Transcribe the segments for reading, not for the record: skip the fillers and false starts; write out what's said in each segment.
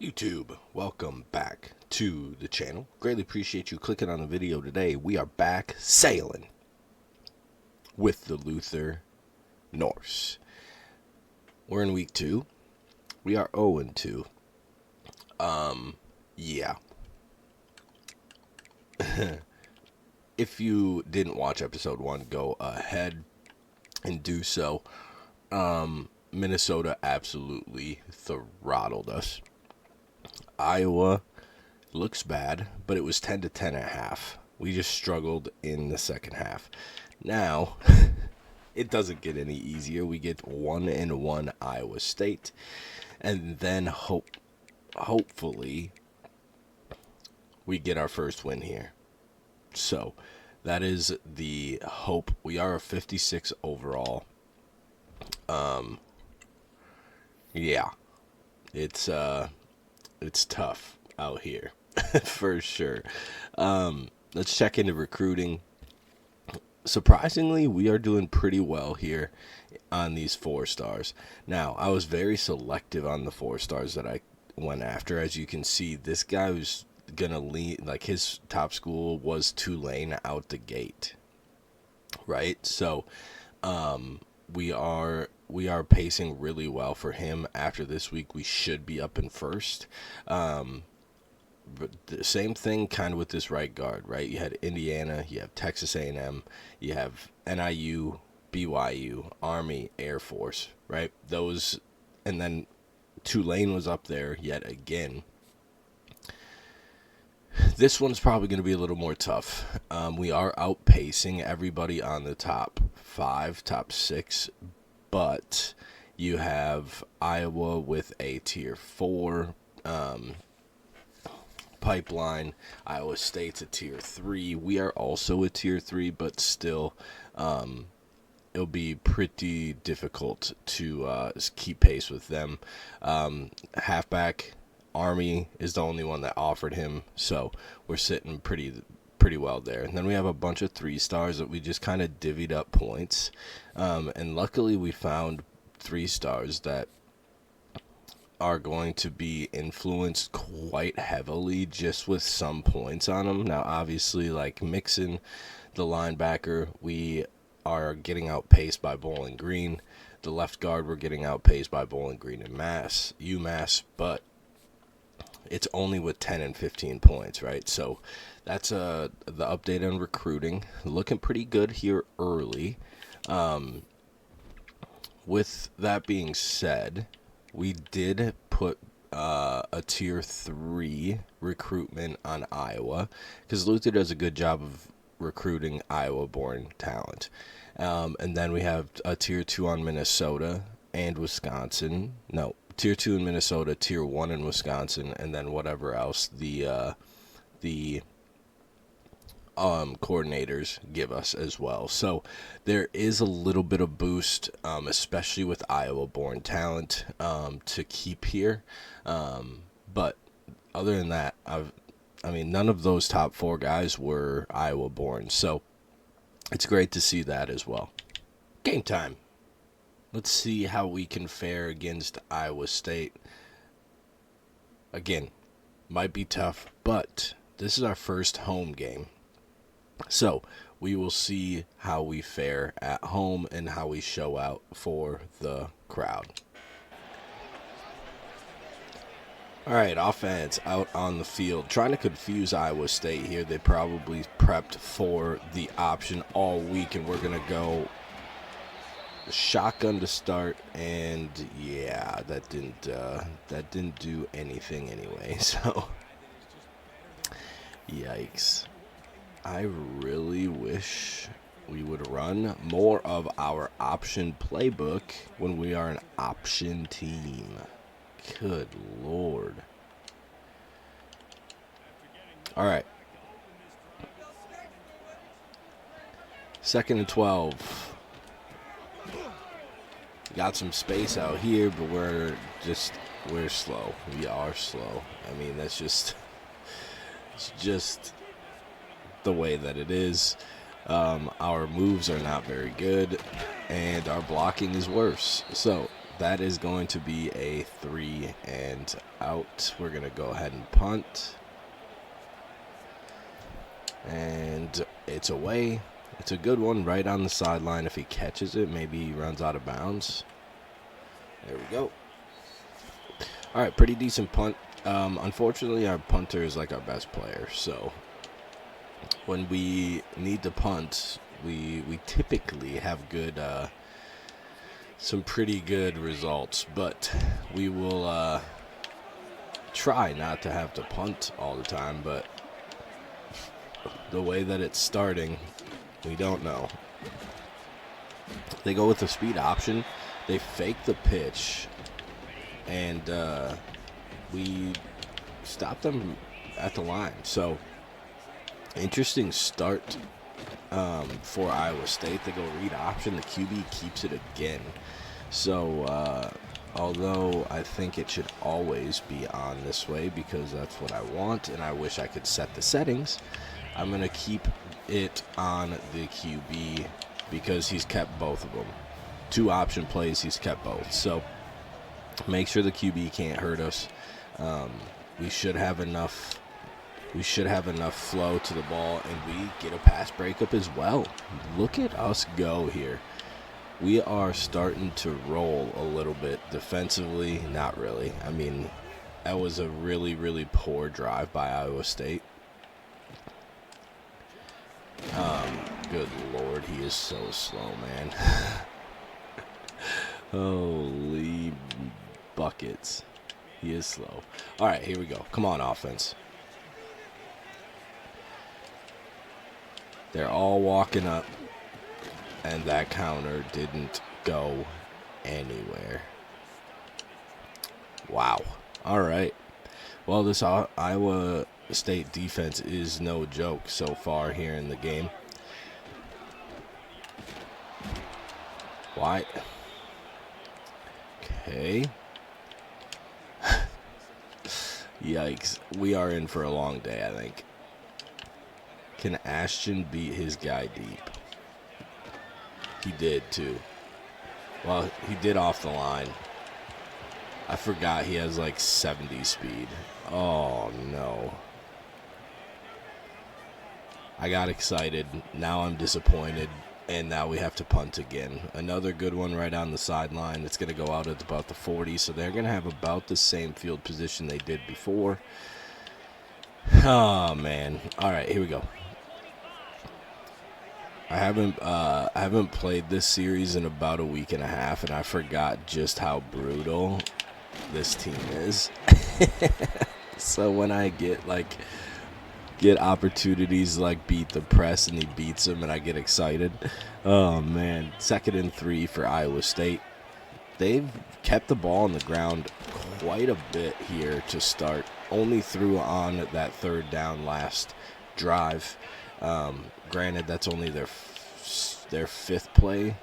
YouTube, welcome back to the channel. Greatly appreciate you clicking on the video today. We are back sailing with the Luther Norse. We're in week 2. We are 0-2. Yeah. If you didn't watch episode 1, go ahead and do so. Minnesota absolutely throttled us. Iowa looks bad, but it was 10-10 at half. We just struggled in the second half. Now, it doesn't get any easier. We get 1-1 Iowa State, and then hopefully we get our first win here. So that is the hope. We are a 56 overall. Yeah, it's tough out here for sure. Let's check into recruiting. Surprisingly, we are doing pretty well here on these 4 stars. Now, I was very selective on the 4 stars that I went after. As you can see, this guy was gonna lead, like his top school was Tulane out the gate, right? So we are pacing really well for him. After this week, we should be up in first. But the same thing kind of with this right guard, right? You had Indiana, you have Texas A&M, you have NIU, BYU, Army, Air Force, right? Those, and then Tulane was up there yet again. This one's probably going to be a little more tough. We are outpacing everybody on the top 5, top 6, but you have Iowa with a tier 4 pipeline. Iowa State's a tier 3. We are also a tier 3, but still it'll be pretty difficult to keep pace with them. Halfback Army is the only one that offered him, so we're sitting pretty well there. And then we have a bunch of 3 stars that we just kind of divvied up points, and luckily we found 3 stars that are going to be influenced quite heavily just with some points on them. Now, obviously, like Mixon, the linebacker, we are getting outpaced by Bowling Green. The left guard, we're getting outpaced by Bowling Green and UMass, but it's only with 10 and 15 points, right? So that's the update on recruiting. Looking pretty good here early. With that being said, we did put a tier 3 recruitment on Iowa because Luther does a good job of recruiting Iowa-born talent. And then we have a tier 2 on Minnesota and Wisconsin. No, tier 2 in Minnesota, tier 1 in Wisconsin, and then whatever else the coordinators give us as well. So there is a little bit of boost, especially with Iowa-born talent to keep here. But other than that, none of those top 4 guys were Iowa-born. So it's great to see that as well. Game time. Let's see how we can fare against Iowa State. Again, might be tough, but this is our first home game. So we will see how we fare at home and how we show out for the crowd. All right, offense out on the field. Trying to confuse Iowa State here. They probably prepped for the option all week, and we're going to go shotgun to start. And, yeah, that didn't do anything anyway. So, yikes. I really wish we would run more of our option playbook when we are an option team. Good Lord. All right. 2nd and 12. Got some space out here, but we're slow. We are slow. I mean, it's just the way that it is. Our moves are not very good, and our blocking is worse. So that is going to be a 3 and out. We're going to go ahead and punt. And it's away. It's a good one right on the sideline. If he catches it, maybe he runs out of bounds. There we go. All right, pretty decent punt. Unfortunately, our punter is like our best player. So when we need to punt, we typically have good, some pretty good results. But we will try not to have to punt all the time. But the way that it's starting, we don't know. They go with the speed option. They fake the pitch, and we stop them at the line. So, interesting start for Iowa State. They go read option. The QB keeps it again. So, although I think it should always be on this way because that's what I want, and I wish I could set the settings, I'm going to keep it on the QB because he's kept both of them. 2 option plays, he's kept both. So make sure the QB can't hurt us. We should have enough flow to the ball, and we get a pass breakup as well. Look at us go here. We are starting to roll a little bit defensively. Not really. I mean, that was a really, really poor drive by Iowa State. Good Lord, he is so slow, man. Holy buckets. He is slow. All right, here we go. Come on, offense. They're all walking up, and that counter didn't go anywhere. Wow. All right. Well, this Iowa State defense is no joke so far here in the game. Why? Okay. Yikes. We are in for a long day, I think. Can Ashton beat his guy deep? He did, too. Well, he did off the line. I forgot he has like 70 speed. Oh, no. I got excited. Now I'm disappointed. And now we have to punt again. Another good one right on the sideline. It's going to go out at about the 40. So they're going to have about the same field position they did before. Oh, man. All right, here we go. I haven't played this series in about a week and a half, and I forgot just how brutal this team is. So when I get opportunities like beat the press and he beats them and I get excited. Oh, man. 2nd and 3 for Iowa State. They've kept the ball on the ground quite a bit here to start. Only threw on that 3rd down last drive. Granted, that's only their 5th play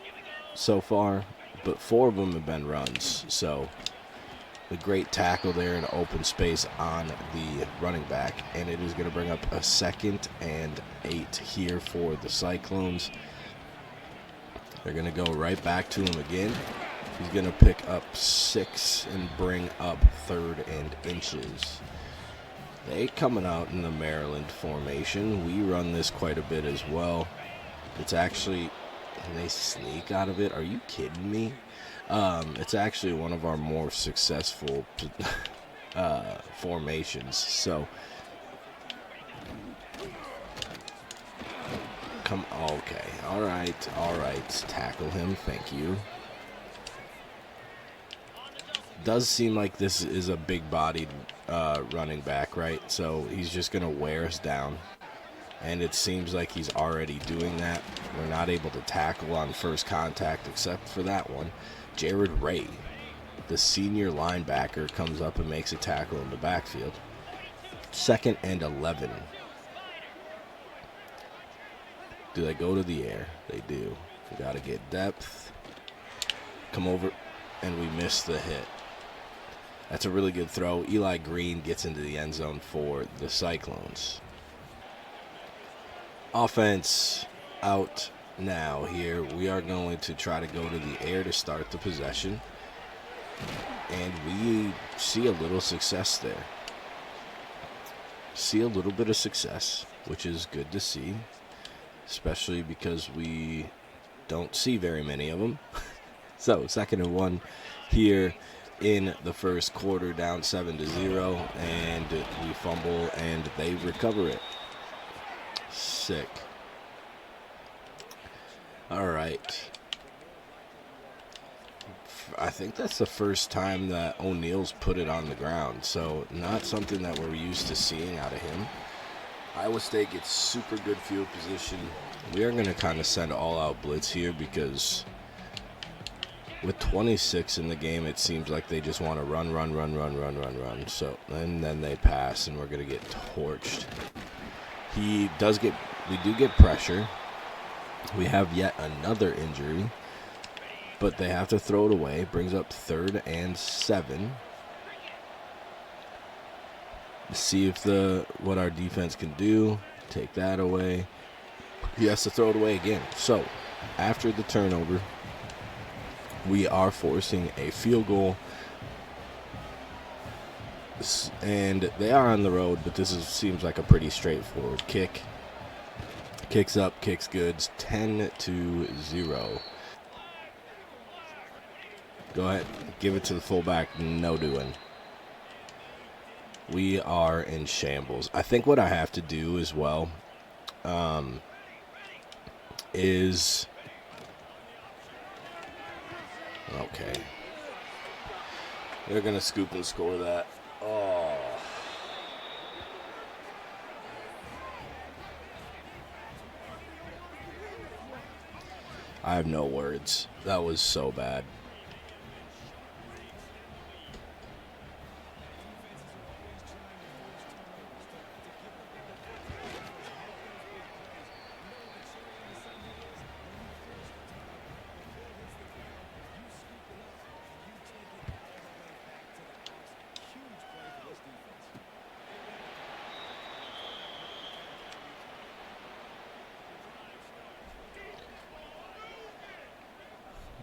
so far, but 4 of them have been runs. So a great tackle there in open space on the running back. And it is going to bring up a 2nd and 8 here for the Cyclones. They're going to go right back to him again. He's going to pick up 6 and bring up 3rd and inches. They coming out in the Maryland formation. We run this quite a bit as well. It's actually, and they sneak out of it. Are you kidding me? It's actually one of our more successful formations. So, okay, all right, tackle him, thank you. Does seem like this is a big-bodied running back, right? So he's just going to wear us down. And it seems like he's already doing that. We're not able to tackle on first contact except for that one. Jared Ray, the senior linebacker, comes up and makes a tackle in the backfield. 2nd and 11. Do they go to the air? They do. We got to get depth. Come over, and we miss the hit. That's a really good throw. Eli Green gets into the end zone for the Cyclones. Offense out now here. We are going to try to go to the air to start the possession. And we see a little success there. See a little bit of success, which is good to see, especially because we don't see very many of them. So 2nd and 1 here in the first quarter, down 7-0, and we fumble and they recover it. Sick. All right. I think that's the first time that O'Neal's put it on the ground, so not something that we're used to seeing out of him. Iowa State gets super good field position. We are going to kind of send all-out blitz here because with 26 in the game, it seems like they just want to run. So, and then they pass, and we're going to get torched. We do get pressure. We have yet another injury, but they have to throw it away. Brings up 3rd and 7. See if what our defense can do. Take that away. He has to throw it away again. So, after the turnover, we are forcing a field goal. And they are on the road, but seems like a pretty straightforward kick. Kicks up, kicks good. 10-0. Go ahead, give it to the fullback. No doing. We are in shambles. I think what I have to do as well is... Okay. They're going to scoop and score that. Oh. I have no words. That was so bad.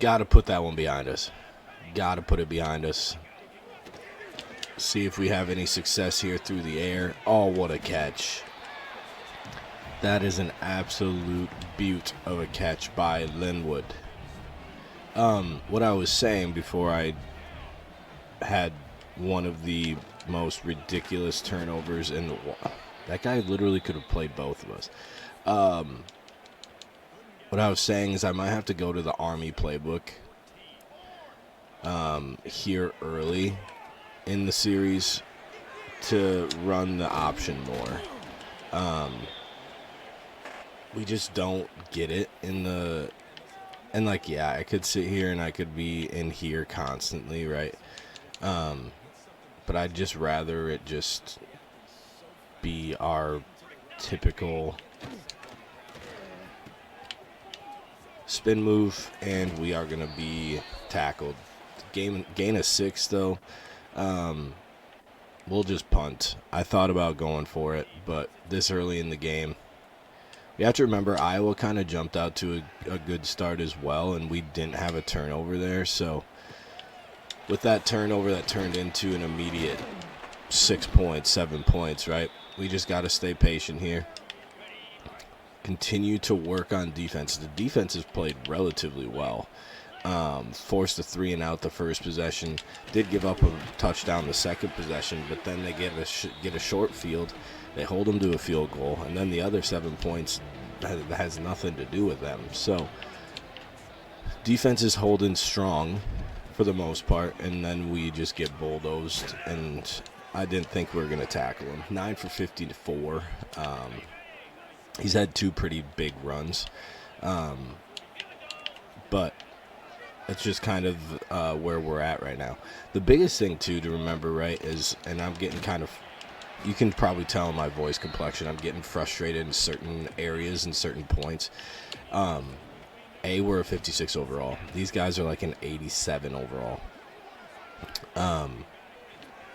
Got to put that one behind us. Got to put it behind us. See if we have any success here through the air. Oh, what a catch. That is an absolute beaut of a catch by Linwood. What I was saying before I had one of the most ridiculous turnovers in the world. That guy literally could have played both of us. What I was saying is I might have to go to the Army playbook here early in the series to run the option more. We just don't get it in the... And, like, yeah, I could sit here and I could be in here constantly, right? But I'd just rather it just be our typical... spin move, and we are going to be tackled. Gain of 6, though. We'll just punt. I thought about going for it, but this early in the game, we have to remember Iowa kind of jumped out to a good start as well, and we didn't have a turnover there. So with that turnover, that turned into an immediate 6 points, 7 points, right? We just got to stay patient here. Continue to work on defense. The defense has played relatively well. Forced a 3-and-out the first possession. Did give up a touchdown the second possession, but then they get a short field. They hold them to a field goal, and then the other 7 points has nothing to do with them. So defense is holding strong for the most part, and then we just get bulldozed, and I didn't think we were going to tackle him. 9 for 54. He's had 2 pretty big runs, but it's just kind of where we're at right now. The biggest thing, too, to remember, right, is, and I'm getting kind of, you can probably tell in my voice complexion, I'm getting frustrated in certain areas and certain points. We're a 56 overall. These guys are like an 87 overall.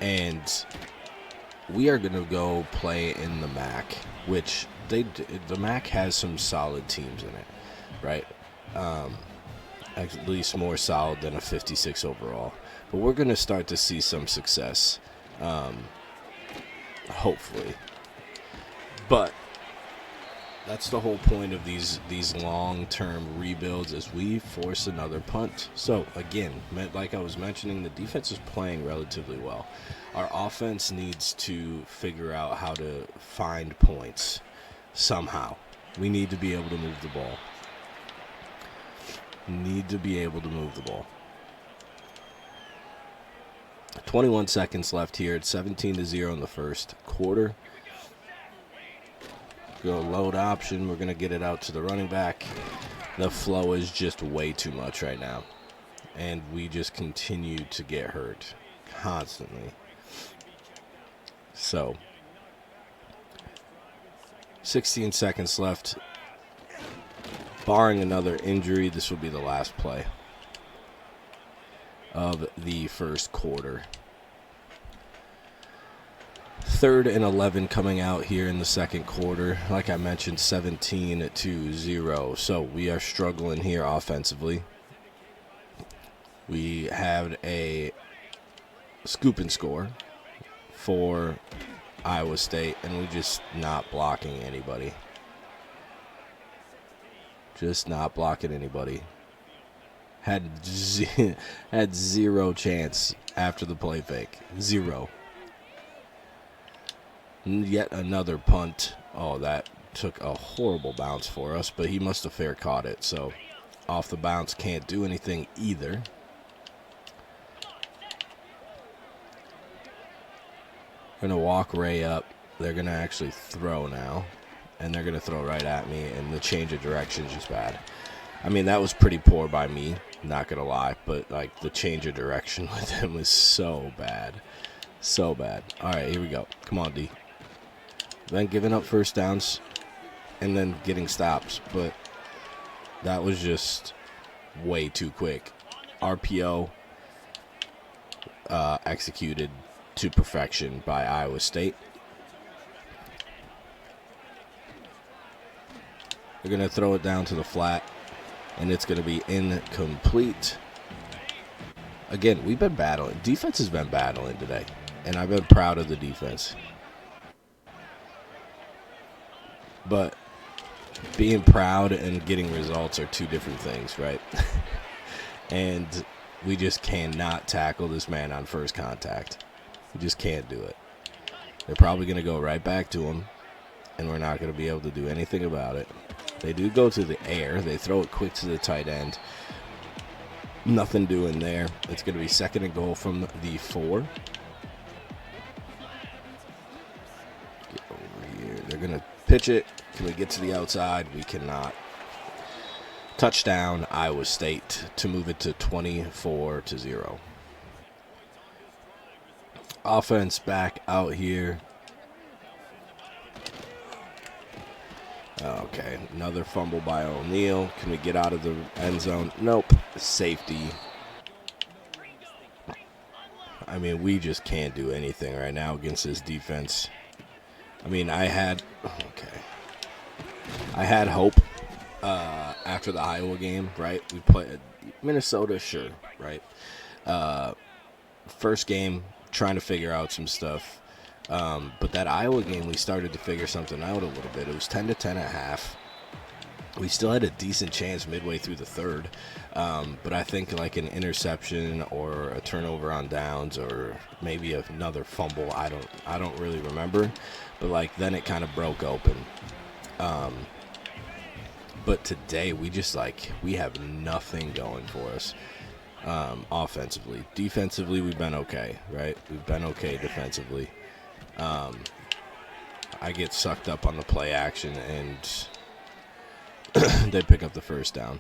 And we are going to go play in the MAC, which... the MAC has some solid teams in it, right? At least more solid than a 56 overall. But we're going to start to see some success, hopefully. But that's the whole point of these long-term rebuilds, is we force another punt. So, again, like I was mentioning, the defense is playing relatively well. Our offense needs to figure out how to find points somehow. We need to be able to move the ball. 21 seconds left here. It's 17-0 in the first quarter. Go load option. We're going to get it out to the running back. The flow is just way too much right now. And we just continue to get hurt constantly. So, 16 seconds left. Barring another injury, this will be the last play of the first quarter. 3rd and 11 coming out here in the second quarter. Like I mentioned, 17-0. So we are struggling here offensively. We had a scoop and score for Iowa State, and we're just not blocking anybody. Had zero chance after the play fake. Zero. Yet another punt. Oh, that took a horrible bounce for us, but he must have fair caught it. So off the bounce, can't do anything either. Going to walk Ray up. They're going to actually throw now. And they're going to throw right at me, and the change of direction is just bad. I mean, that was pretty poor by me, not going to lie. But, like, the change of direction with him was so bad. So bad. All right, here we go. Come on, D. Then giving up first downs and then getting stops. But that was just way too quick. RPO executed to perfection by Iowa State. They're going to throw it down to the flat, and it's going to be incomplete. Again, we've been battling. Defense has been battling today, and I've been proud of the defense. But being proud and getting results are two different things, right? And we just cannot tackle this man on first contact. We just can't do it. They're probably going to go right back to him, and we're not going to be able to do anything about it. They do go to the air. They throw it quick to the tight end. Nothing doing there. It's going to be 2nd and goal from the 4. Get over here. They're going to pitch it. Can we get to the outside? We cannot. Touchdown, Iowa State, to move it to 24-0. Offense back out here. Okay, another fumble by O'Neal. Can we get out of the end zone? Nope. Safety. I mean, we just can't do anything right now against this defense. I mean, I had hope after the Iowa game, right? We played Minnesota, sure, right? First game, trying to figure out some stuff. But that Iowa game, we started to figure something out a little bit. It was 10-10 at half. We still had a decent chance midway through the third. But I think like an interception or a turnover on downs or maybe another fumble, I don't really remember. But like then it kind of broke open. But today we just we have nothing going for us. Offensively. Defensively, we've been okay, right? We've been okay defensively. I get sucked up on the play action, and they pick up the first down.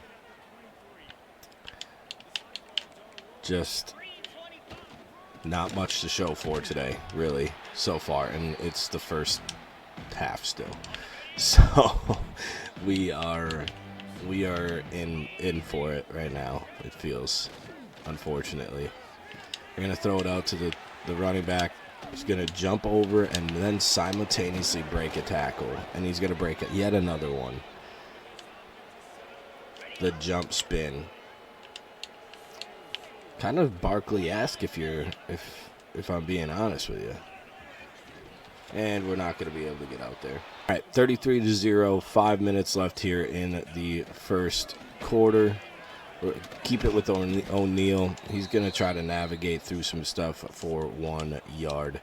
Just not much to show for today, really, so far, and it's the first half still. So we are in for it right now, it feels, unfortunately. We're going to throw it out to the running back. He's going to jump over and then simultaneously break a tackle. And he's going to break yet another one. The jump spin. Kind of Barkley-esque if I'm being honest with you. And we're not going to be able to get out there. All right, 33-0, 5 minutes left here in the first quarter. Keep it with O'Neal. He's going to try to navigate through some stuff for 1 yard.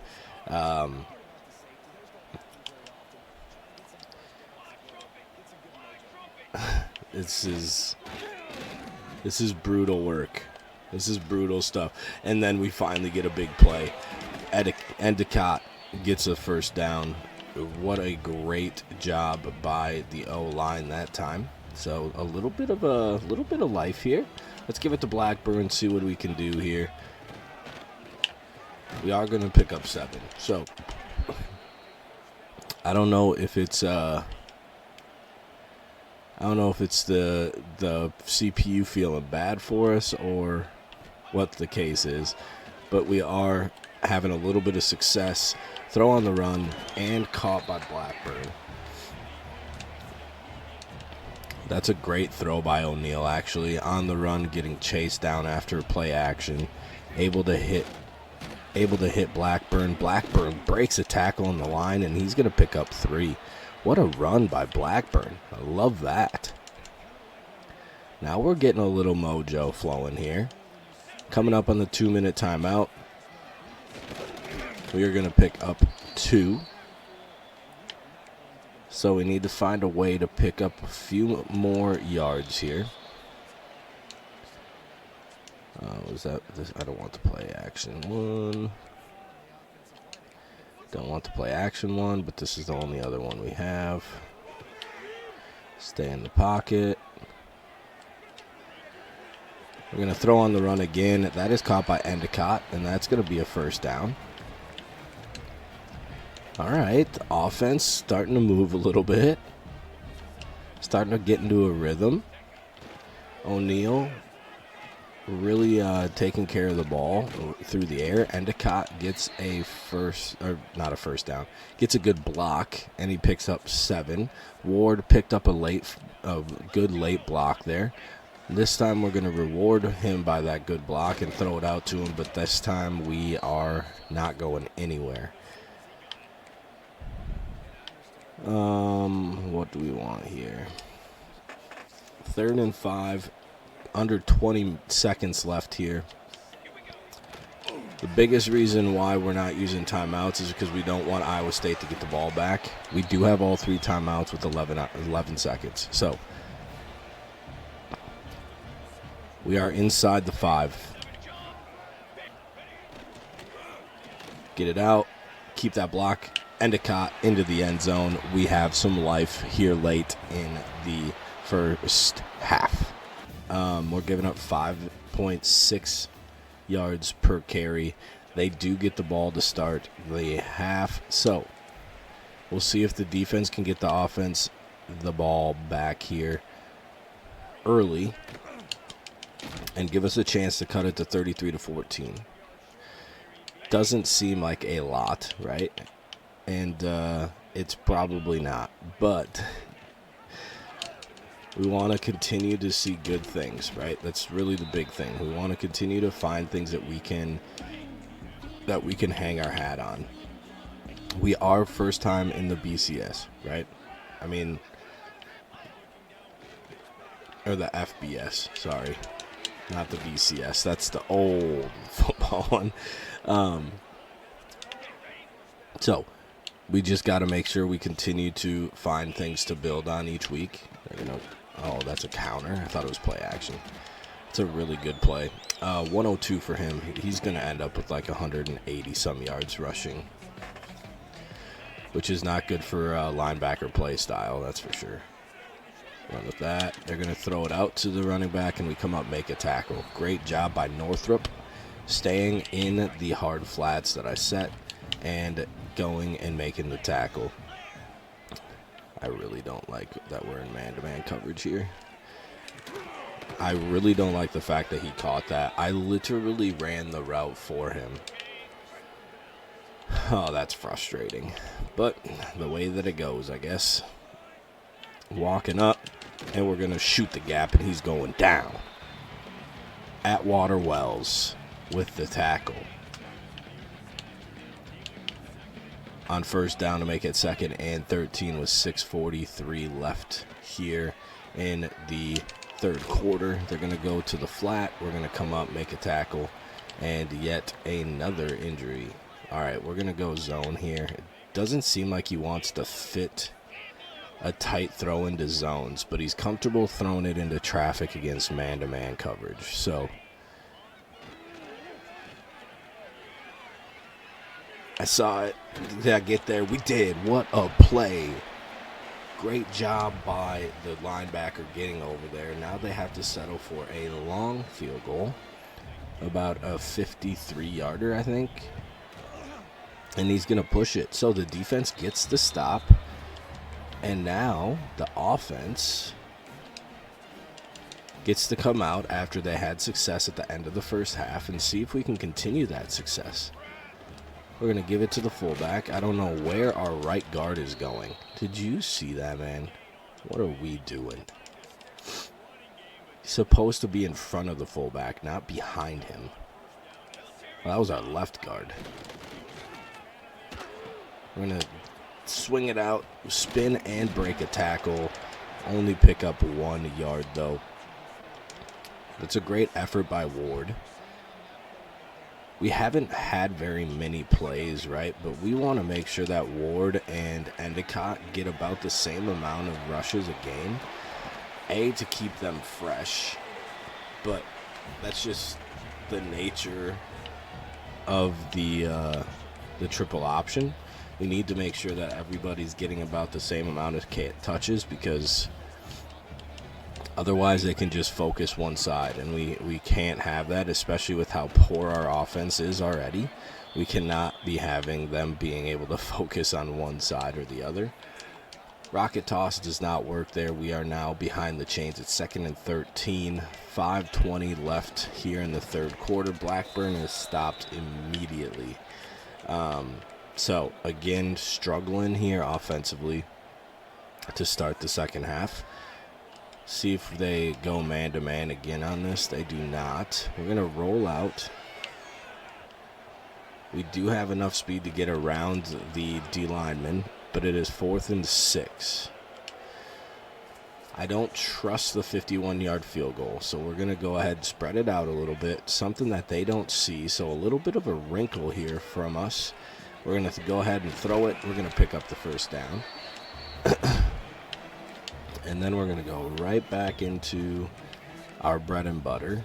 This is brutal work. This is brutal stuff. And then we finally get a big play. Endicott gets a first down. What a great job by the O-line that time. So a little bit of life here. Let's give it to Blackburn, see what we can do here. We are going to pick up 7. So I don't know if it's the CPU feeling bad for us or what the case is, but we are having a little bit of success. Throw on the run and caught by Blackburn. That's a great throw by O'Neal, actually. On the run, getting chased down after play action. Able to hit Blackburn. Blackburn breaks a tackle on the line, and he's going to pick up 3. What a run by Blackburn. I love that. Now we're getting a little mojo flowing here. Coming up on the 2-minute timeout. We are going to pick up 2. So we need to find a way to pick up a few more yards here. I don't want to play action 1. Don't want to play action 1, but this is the only other one we have. Stay in the pocket. We're going to throw on the run again. That is caught by Endicott, and that's going to be a first down. All right, offense starting to move a little bit. Starting to get into a rhythm. O'Neal really taking care of the ball through the air. Endicott gets not a first down. Gets a good block, and he picks up 7. Ward picked up a good late block there. This time we're going to reward him by that good block and throw it out to him, but this time we are not going anywhere. What do we want here? 3rd and 5, under 20 seconds left here. The biggest reason why we're not using timeouts is because we don't want Iowa State to get the ball back. We do have all 3 timeouts with 11 seconds. So we are inside the 5. Get it out. Keep that block. Endicott into the end zone. We have some life here late in the first half. We're giving up 5.6 yards per carry. They do get the ball to start the half. So we'll see if the defense can get the offense the ball back here early and give us a chance to cut it to 33-14. Doesn't seem like a lot, right? And it's probably not, but we want to continue to see good things, right? That's really the big thing. We want to continue to find things that we can hang our hat on. We are first time in the BCS, right? I mean, or the FBS, sorry. Not the BCS. That's the old football one. So we just got to make sure we continue to find things to build on each week. Oh, that's a counter. I thought it was play action. It's a really good play. 102 for him. He's going to end up with like 180 some yards rushing, which is not good for linebacker play style, that's for sure. Run with that. They're going to throw it out to the running back, and we come up, make a tackle. Great job by Northrup, staying in the hard flats that I set and going and making the tackle. I really don't like that we're in man-to-man coverage here. I really don't like the fact that he caught that. I literally ran the route for him. Oh, that's frustrating. But the way that it goes, I guess. Walking up, and we're going to shoot the gap, and he's going down. Atwater Wells with the tackle. On first down to make it 2nd and 13 with 6:43 left here in the third quarter. They're going to go to the flat. We're going to come up, make a tackle, and yet another injury. All right, we're going to go zone here. It doesn't seem like he wants to fit a tight throw into zones, but he's comfortable throwing it into traffic against man-to-man coverage. So I saw it. Did I get there? We did. What a play. Great job by the linebacker getting over there. Now they have to settle for a long field goal, about a 53-yarder, I think. And he's going to push it. So the defense gets the stop. And now the offense gets to come out after they had success at the end of the first half and see if we can continue that success. We're going to give it to the fullback. I don't know where our right guard is going. Did you see that, man? What are we doing? He's supposed to be in front of the fullback, not behind him. Well, that was our left guard. We're going to swing it out, spin and break a tackle. Only pick up 1 yard, though. That's a great effort by Ward. We haven't had very many plays, right? But we want to make sure that Ward and Endicott get about the same amount of rushes a game. To keep them fresh. But that's just the nature of the triple option. We need to make sure that everybody's getting about the same amount of touches, because otherwise they can just focus one side, and we can't have that, especially with how poor our offense is already. We cannot be having them being able to focus on one side or the other. Rocket toss does not work there. We are now behind the chains at 2nd and 13. 5:20 left here in the third quarter. Blackburn is stopped immediately. So, again, struggling here offensively to start the second half. See if they go man-to-man again on this. They do not. We're going to roll out. We do have enough speed to get around the D lineman, but it is 4th and 6. I don't trust the 51-yard field goal, so we're going to go ahead and spread it out a little bit, something that they don't see. So a little bit of a wrinkle here from us. We're going to go ahead and throw it. We're going to pick up the first down. And then we're going to go right back into our bread and butter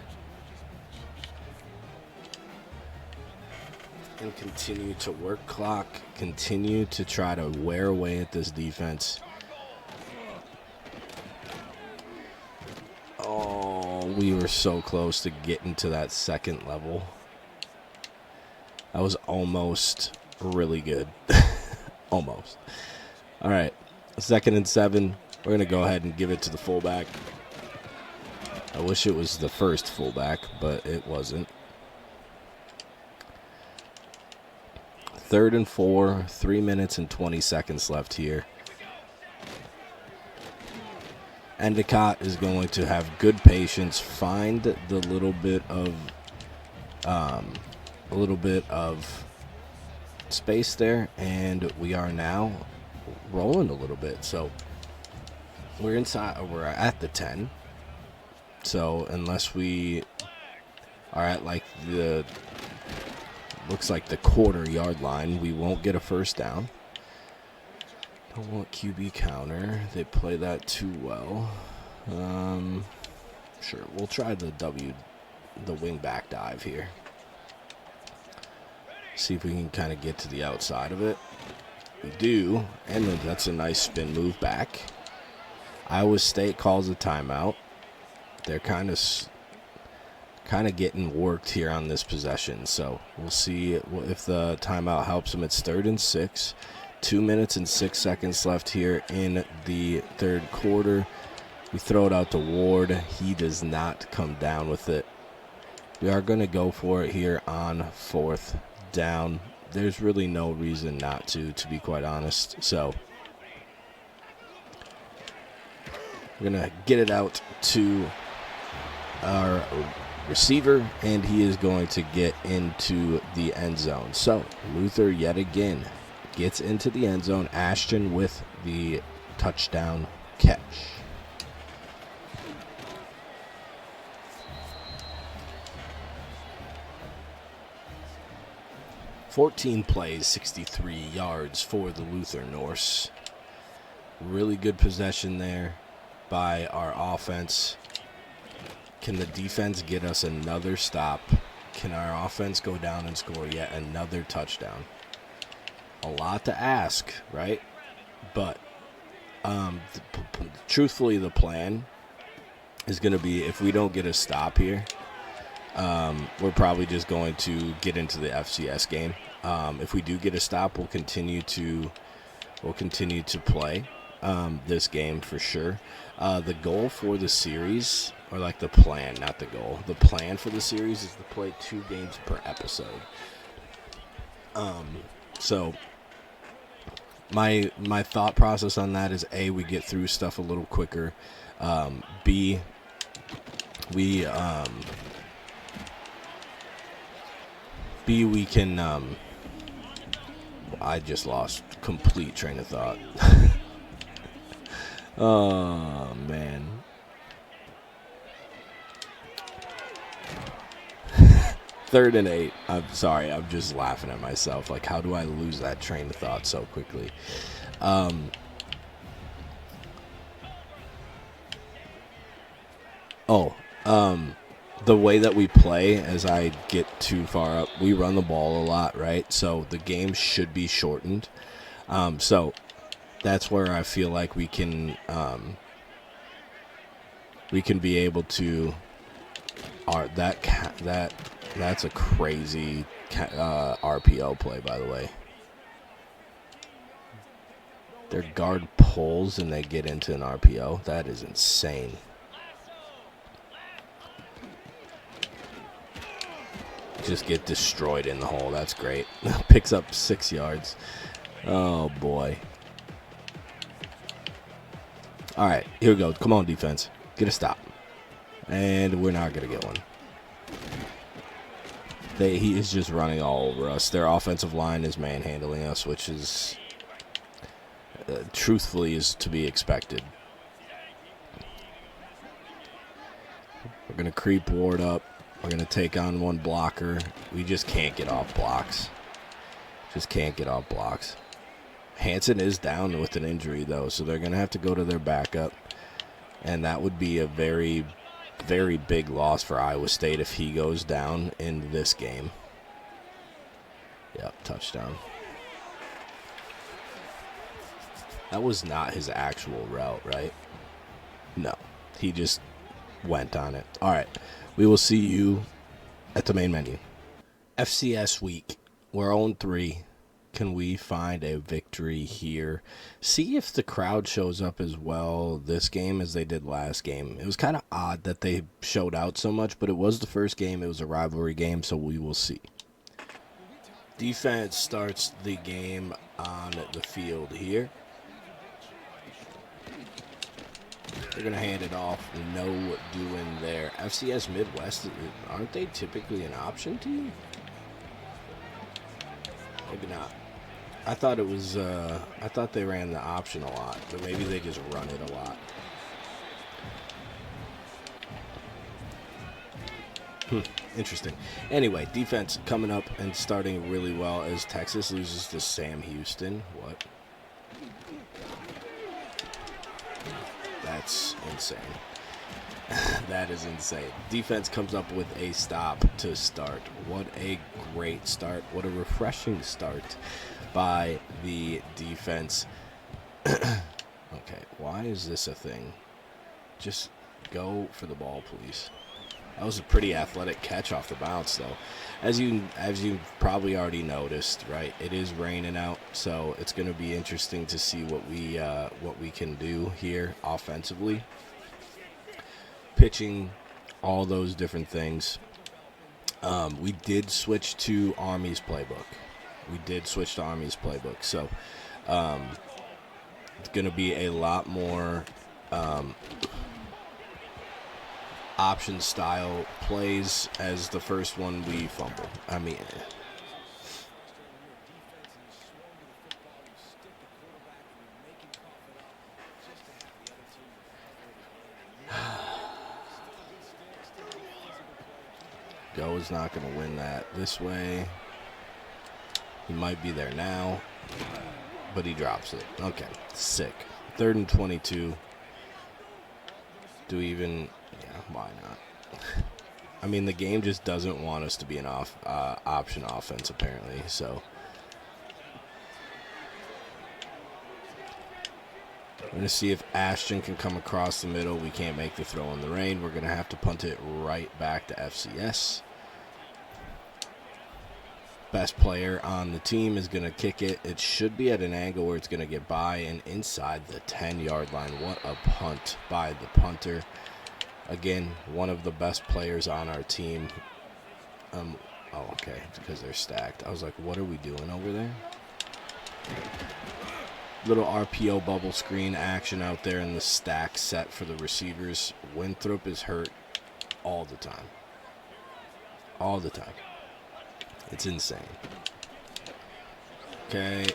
and continue to work clock, continue to try to wear away at this defense. Oh, we were so close to getting to that second level. That was almost really good. Almost. All right, 2nd and 7. We're going to go ahead and give it to the fullback. I wish it was the first fullback, but it wasn't. 3rd and 4, 3 minutes and 20 seconds left here. Endicott is going to have good patience, find the little bit of space there, and we are now rolling a little bit. So we're at the 10. So unless we are at like looks like the quarter-yard line, we won't get a first down. Don't want QB counter. They play that too well. Sure, we'll try the wing back dive here. See if we can kind of get to the outside of it. We do, and that's a nice spin move back. Iowa State calls a timeout. They're kind of getting worked here on this possession, so we'll see if the timeout helps them. It's 3rd and 6. 2 minutes and 6 seconds left here in the third quarter. We throw it out to Ward. He does not come down with it. We are going to go for it here on 4th down. There's really no reason not to be quite honest. So we're going to get it out to our receiver, and he is going to get into the end zone. So Luther yet again gets into the end zone. Ashton with the touchdown catch. "14 plays, 63 yards for the Luther Norse." Really good possession there by our offense. Can the defense get us another stop? Can our offense go down and score yet another touchdown? A lot to ask, right? But truthfully, the plan is going to be, if we don't get a stop here, we're probably just going to get into the FCS game. If we do get a stop, we'll continue to play this game for sure. The goal for the series, or like the plan, not the goal. The plan for the series is to play 2 games per episode. So my thought process on that is, A, we get through stuff a little quicker. B, we can I just lost complete train of thought. Oh man. Third and 8. I'm sorry, I'm just laughing at myself. Like, how do I lose that train of thought so quickly? The way that we play, as I get too far up, we run the ball a lot, right? So the game should be shortened. So that's where I feel like we can be able to. That's a crazy RPO play, by the way. Their guard pulls and they get into an RPO. That is insane. Just get destroyed in the hole. That's great. Picks up 6 yards. Oh, boy. All right, here we go. Come on, defense. Get a stop. And we're not going to get one. He is just running all over us. Their offensive line is manhandling us, which is, truthfully, is to be expected. We're going to creep Ward up. We're going to take on one blocker. We just can't get off blocks. Hansen is down with an injury, though, so they're going to have to go to their backup. And that would be a very, very big loss for Iowa State if he goes down in this game. Yep, touchdown. That was not his actual route, right? No, he just went on it. All right, we will see you at the main menu. FCS week. We're 0-3. Can we find a victory here? See if the crowd shows up as well this game as they did last game. It was kind of odd that they showed out so much, but it was the first game. It was a rivalry game, so we will see. Defense starts the game on the field here. They're going to hand it off. No doing there. FCS Midwest, aren't they typically an option team? Maybe not. I thought it was, I thought they ran the option a lot, but maybe they just run it a lot. Interesting. Anyway, defense coming up and starting really well as Texas loses to Sam Houston. What? That's insane. That is insane. Defense comes up with a stop to start. What a great start. What a refreshing start by the defense. Okay, why is this a thing? Just go for the ball, please. That was a pretty athletic catch off the bounce, though. As you've probably already noticed, right? It is raining out, so it's going to be interesting to see what we can do here offensively. Pitching, all those different things. We did switch to Army's playbook. So it's going to be a lot more option style plays as the first one we fumble. I mean, Go is not going to win that this way. He might be there now, but he drops it. Okay, sick. 3rd and 22. Do we even... Yeah, why not? I mean, the game just doesn't want us to be an option offense, apparently, so... We're going to see if Ashton can come across the middle. We can't make the throw in the rain. We're going to have to punt it right back to FCS. Best player on the team is going to kick it. It should be at an angle where it's going to get by and inside the 10-yard line. What a punt by the punter. Again, one of the best players on our team. Oh, okay, because they're stacked. I was like, what are we doing over there? Little RPO bubble screen action out there in the stack set for the receivers. Winthrop is hurt all the time. All the time. It's insane. Okay.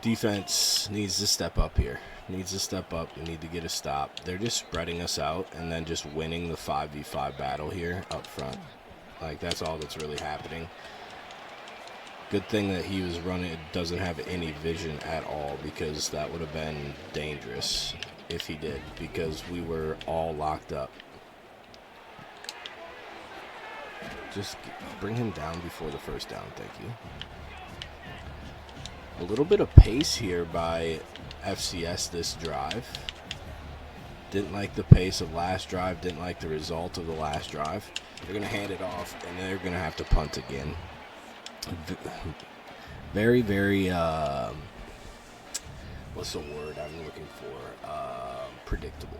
Defense needs to step up here. Needs to step up. We need to get a stop. They're just spreading us out and then just winning the 5v5 battle here up front. Like, that's all that's really happening. Good thing that he was running, doesn't have any vision at all, because that would have been dangerous if he did, because we were all locked up. Just bring him down before the first down, thank you. A little bit of pace here by FCS this drive. Didn't like the pace of last drive, didn't like the result of the last drive. They're going to hand it off, and they're going to have to punt again. Very, very, what's the word I'm looking for? Predictable.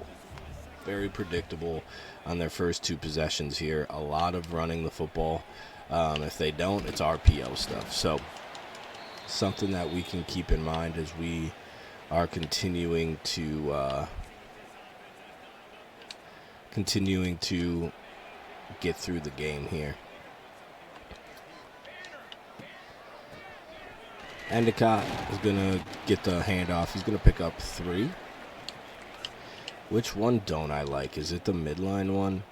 Very predictable on their first 2 possessions here. A lot of running the football. If they don't, it's RPO stuff. So, something that we can keep in mind as we are continuing to get through the game here. Endicott is going to get the handoff. He's going to pick up 3. Which one don't I like? Is it the midline one?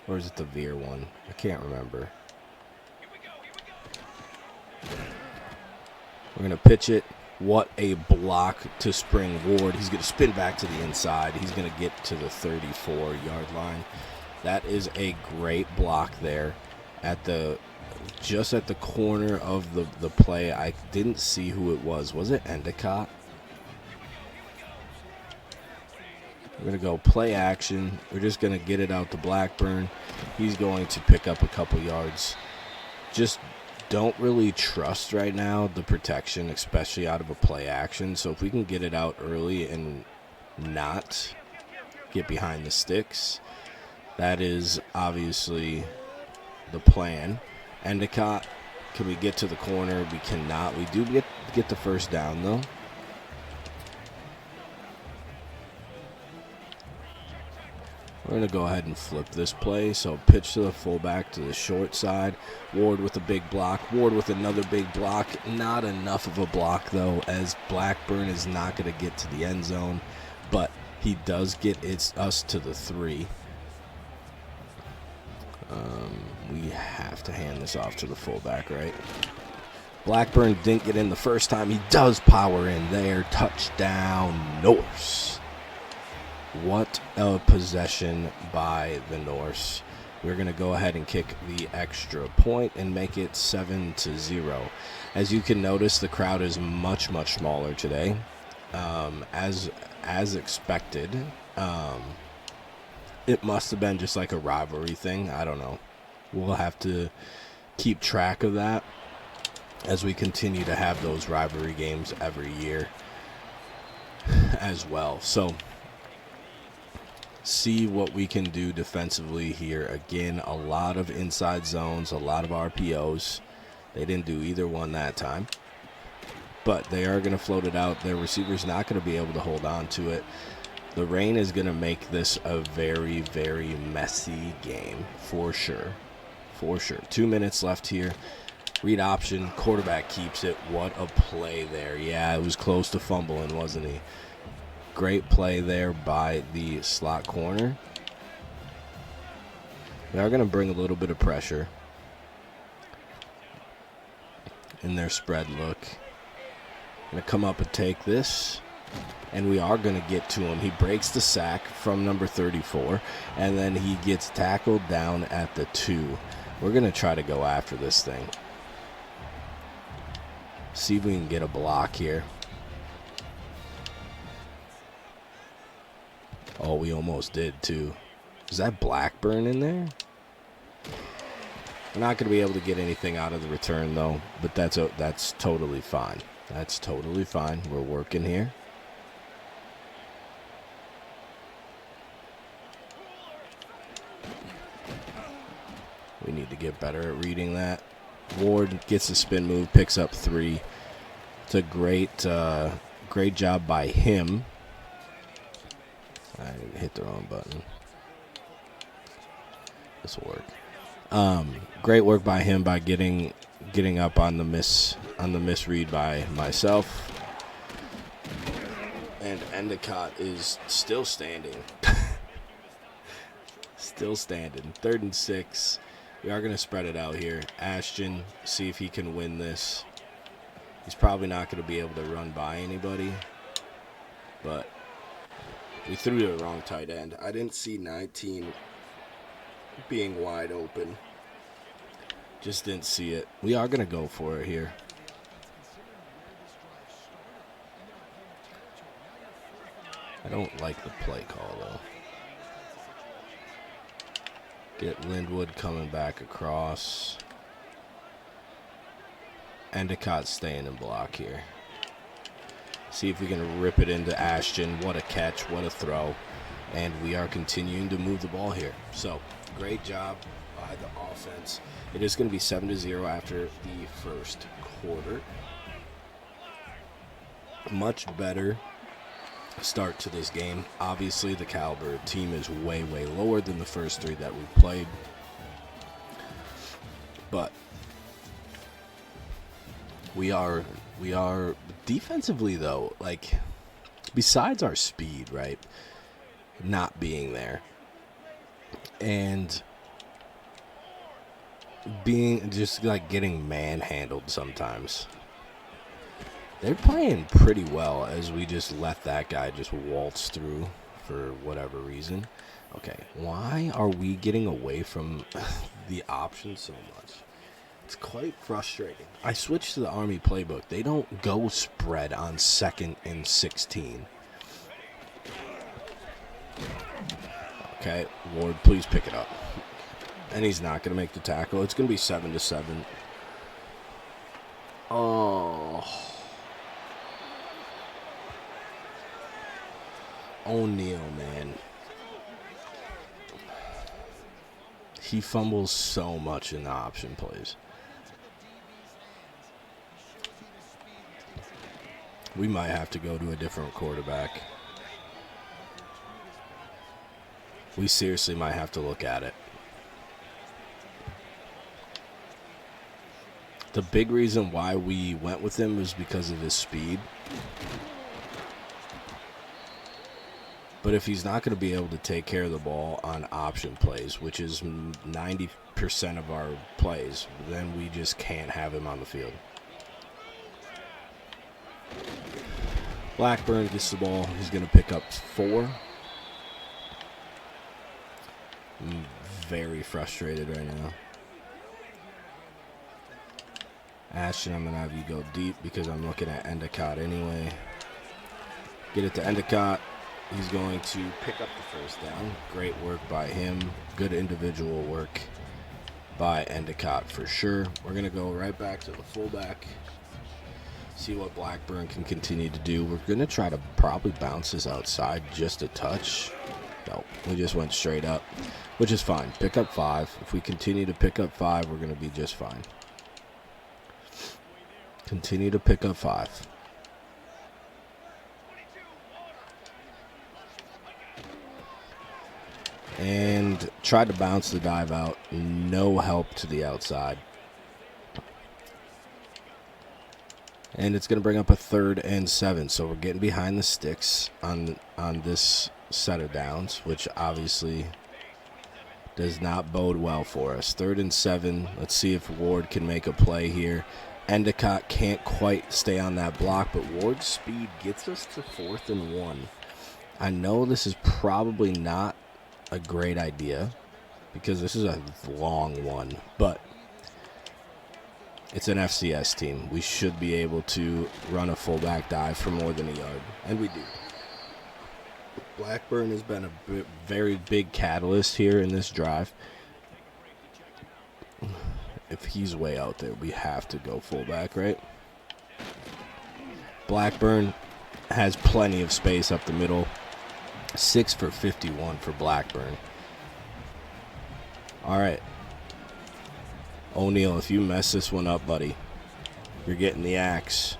Or is it the veer one? I can't remember. We're going to pitch it. What a block to Spring Ward. He's going to spin back to the inside. He's going to get to the 34-yard line. That is a great block there at the... just at the corner of the play. I didn't see who it was. Was it Endicott? We're going to go play action. We're just going to get it out to Blackburn. He's going to pick up a couple yards. Just don't really trust right now the protection, especially out of a play action. So if we can get it out early and not get behind the sticks, that is obviously the plan. Endicott, can we get to the corner? We cannot. We do get the first down, though. We're going to go ahead and flip this play. So pitch to the fullback to the short side. Ward with a big block. Ward with another big block. Not enough of a block, though, as Blackburn is not going to get to the end zone. But he does get us to the 3. We have to hand this off to the fullback, right? Blackburn didn't get in the first time. He does power in there. Touchdown, Norse. What a possession by the Norse. We're going to go ahead and kick the extra point and make it 7-0. As you can notice, the crowd is much, much smaller today. As expected. It must have been just like a rivalry thing. I don't know. We'll have to keep track of that as we continue to have those rivalry games every year as well. So, see what we can do defensively here. Again, a lot of inside zones, a lot of RPOs. They didn't do either one that time. But they are going to float it out. Their receiver's not going to be able to hold on to it. The rain is going to make this a very, very messy game for sure. For sure. 2 minutes left here. Read option. Quarterback keeps it. What a play there. Yeah, it was close to fumbling, wasn't he? Great play there by the slot corner. They are going to bring a little bit of pressure in their spread look. Going to come up and take this. And we are going to get to him. He breaks the sack from number 34. And then he gets tackled down at the 2. We're going to try to go after this thing. See if we can get a block here. Oh, we almost did too. Is that Blackburn in there? We're not going to be able to get anything out of the return though. But that's totally fine. That's totally fine. We're working here. We need to get better at reading that. Ward gets the spin move, picks up 3. It's a great job by him. I hit the wrong button. This will work. Great work by him by getting up on the misread by myself. And Endicott is still standing. Still standing. 3rd and 6. We are going to spread it out here. Ashton, see if he can win this. He's probably not going to be able to run by anybody. But we threw to the wrong tight end. I didn't see 19 being wide open. Just didn't see it. We are going to go for it here. I don't like the play call, though. Get Linwood coming back across. Endicott staying in block here. See if we can rip it into Ashton. What a catch. What a throw. And we are continuing to move the ball here. So, great job by the offense. It is going to be 7-0 after the first quarter. Much better start to this game. Obviously, the caliber team is way, way lower than the first 3 that we played. But we are defensively, though, like, besides our speed, right, not being there, and being just, like, getting manhandled sometimes. They're playing pretty well as we just let that guy just waltz through for whatever reason. Okay, why are we getting away from the option so much? It's quite frustrating. I switched to the Army playbook. They don't go spread on 2nd and 16. Okay, Ward, please pick it up. And he's not going to make the tackle. It's going to be 7-7. Oh. O'Neal, man. He fumbles so much in the option plays. We might have to go to a different quarterback. We seriously might have to look at it. The big reason why we went with him was because of his speed. But if he's not going to be able to take care of the ball on option plays, which is 90% of our plays, then we just can't have him on the field. Blackburn gets the ball. He's going to pick up 4. I'm very frustrated right now. Ashton, I'm going to have you go deep because I'm looking at Endicott anyway. Get it to Endicott. He's going to pick up the first down. Great work by him. Good individual work by Endicott for sure. We're going to go right back to the fullback. See what Blackburn can continue to do. We're going to try to probably bounce this outside just a touch. No, we just went straight up, which is fine. Pick up 5. If we continue to pick up 5, we're going to be just fine. Continue to pick up 5. And tried to bounce the dive out. No help to the outside. And it's going to bring up a 3rd and 7. So we're getting behind the sticks on this set of downs, which obviously does not bode well for us. 3rd and 7. Let's see if Ward can make a play here. Endicott can't quite stay on that block, but Ward's speed gets us to 4th and 1. I know this is probably not a great idea because this is a long one, but it's an FCS team. We should be able to run a fullback dive for more than a yard, and we do. Blackburn has been a very big catalyst here in this drive. If he's way out there, we have to go fullback, right? Blackburn has plenty of space up the middle. 6 for 51 for Blackburn. All right. O'Neal, if you mess this one up, buddy, you're getting the axe.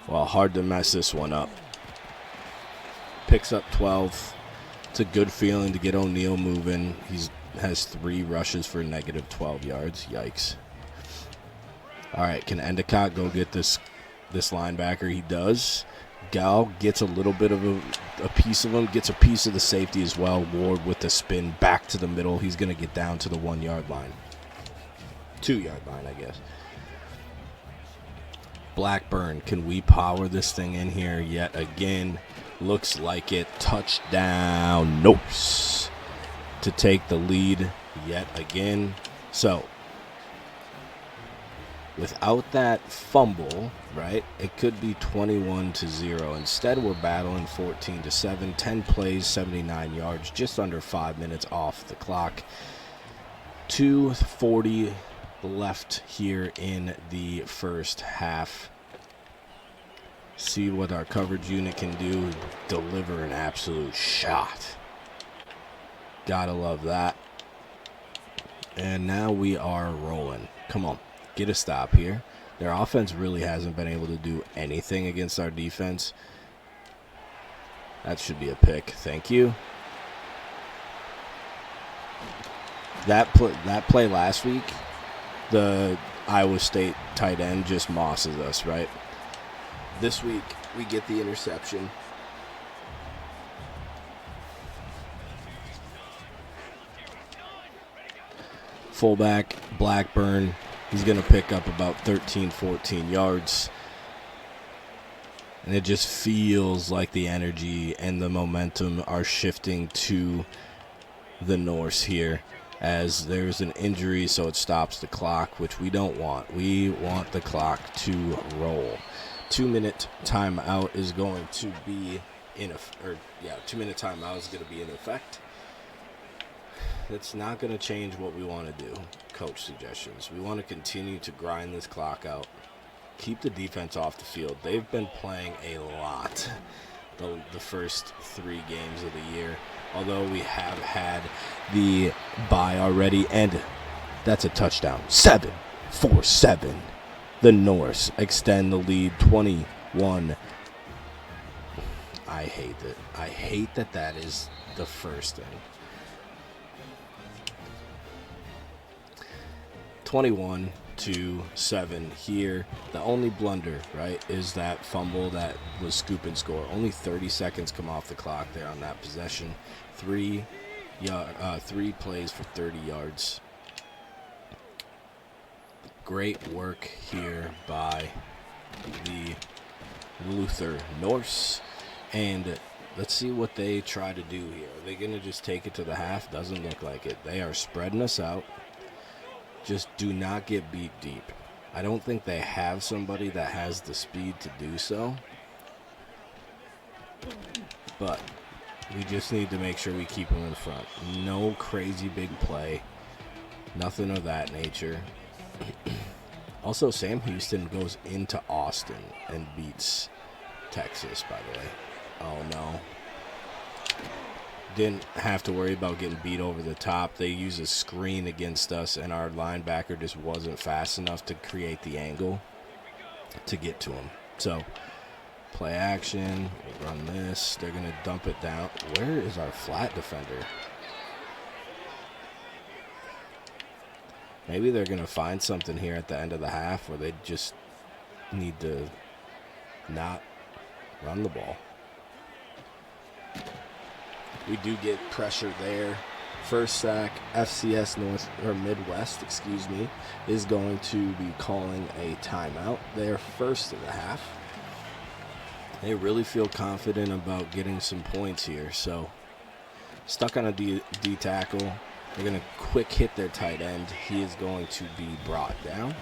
Well, hard to mess this one up. Picks up 12. It's a good feeling to get O'Neal moving. He has 3 rushes for negative 12 yards. Yikes. All right, can Endicott go get this linebacker? He does. Gal gets a little bit of a piece of him, gets a piece of the safety as well. Ward with the spin back to the middle. He's going to get down to the 1 yard line. 2 yard line, I guess. Blackburn, can we power this thing in here yet again? Looks like it. Touchdown, Norse, to take the lead yet again. So, without that fumble, right, it could be 21-0. Instead, we're battling 14-7. 10 plays, 79 yards, just under 5 minutes off the clock. 2:40 left here in the first half. See what our coverage unit can do. Deliver an absolute shot. Gotta love that. And now we are rolling. Come on, get a stop here. Their offense really hasn't been able to do anything against our defense. That should be a pick. Thank you. That play last week, the Iowa State tight end just mosses us, right? This week, we get the interception. Fullback, Blackburn, he's going to pick up about 13, 14 yards. And it just feels like the energy and the momentum are shifting to the Norse here, as there's an injury, so it stops the clock, which we don't want. We want the clock to roll. 2-minute timeout is going to be in effect. 2-minute timeout is going to be in effect. That's not going to change what we want to do. Coach suggestions. We want to continue to grind this clock out. Keep the defense off the field. They've been playing a lot the first 3 games of the year, although we have had the bye already, and that's a touchdown. 7-4-7. The Norse extend the lead 21. I hate it. I hate that is the first thing. 21-7 here. The only blunder, right, is that fumble that was scoop and score. Only 30 seconds come off the clock there on that possession. 3 plays for 30 yards. Great work here by the Luther Norse. And let's see what they try to do here. Are they going to just take it to the half? Doesn't look like it. They are spreading us out. Just do not get beat deep. I don't think they have somebody that has the speed to do so. But we just need to make sure we keep them in front. No crazy big play. Nothing of that nature. Also, Sam Houston goes into Austin and beats Texas, by the way. Oh, no. Didn't have to worry about getting beat over the top. They use a screen against us, and our linebacker just wasn't fast enough to create the angle to get to him. So, Play action. Run this. They're going to dump it down. Where is our flat defender? Maybe they're going to find something here at the end of the half where they just need to not run the ball. We do get pressure there. First sack, FCS North or Midwest, excuse me, is going to be calling a timeout. Their first of the half. They really feel confident about getting some points here. So stuck on a D tackle. They're going to quick hit their tight end. He is going to be brought down.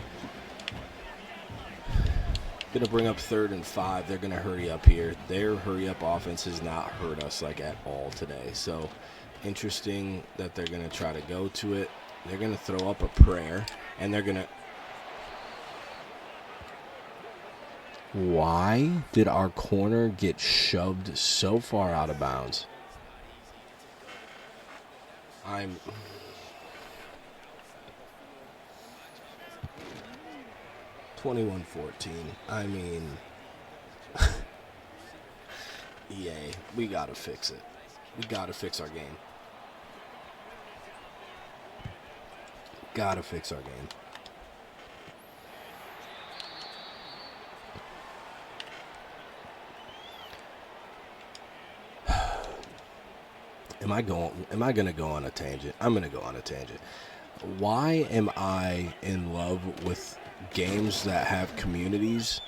Going to bring up 3rd and 5. They're going to hurry up here. Their hurry-up offense has not hurt us like at all today. So interesting that they're going to try to go to it. They're going to throw up a prayer, and they're going to... Why did our corner get shoved so far out of bounds? 21-14. I mean, EA, we got to fix it. We got to fix our game. Got to fix our game. Am I going to go on a tangent? I'm going to go on a tangent. Why am I in love with games that have communities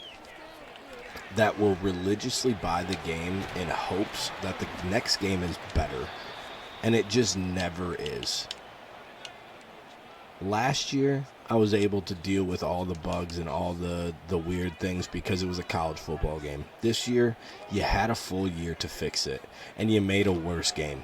that will religiously buy the game in hopes that the next game is better, and it just never is? Last year, I was able to deal with all the bugs and all the weird things because it was a college football game. This year, you had a full year to fix it, and you made a worse game.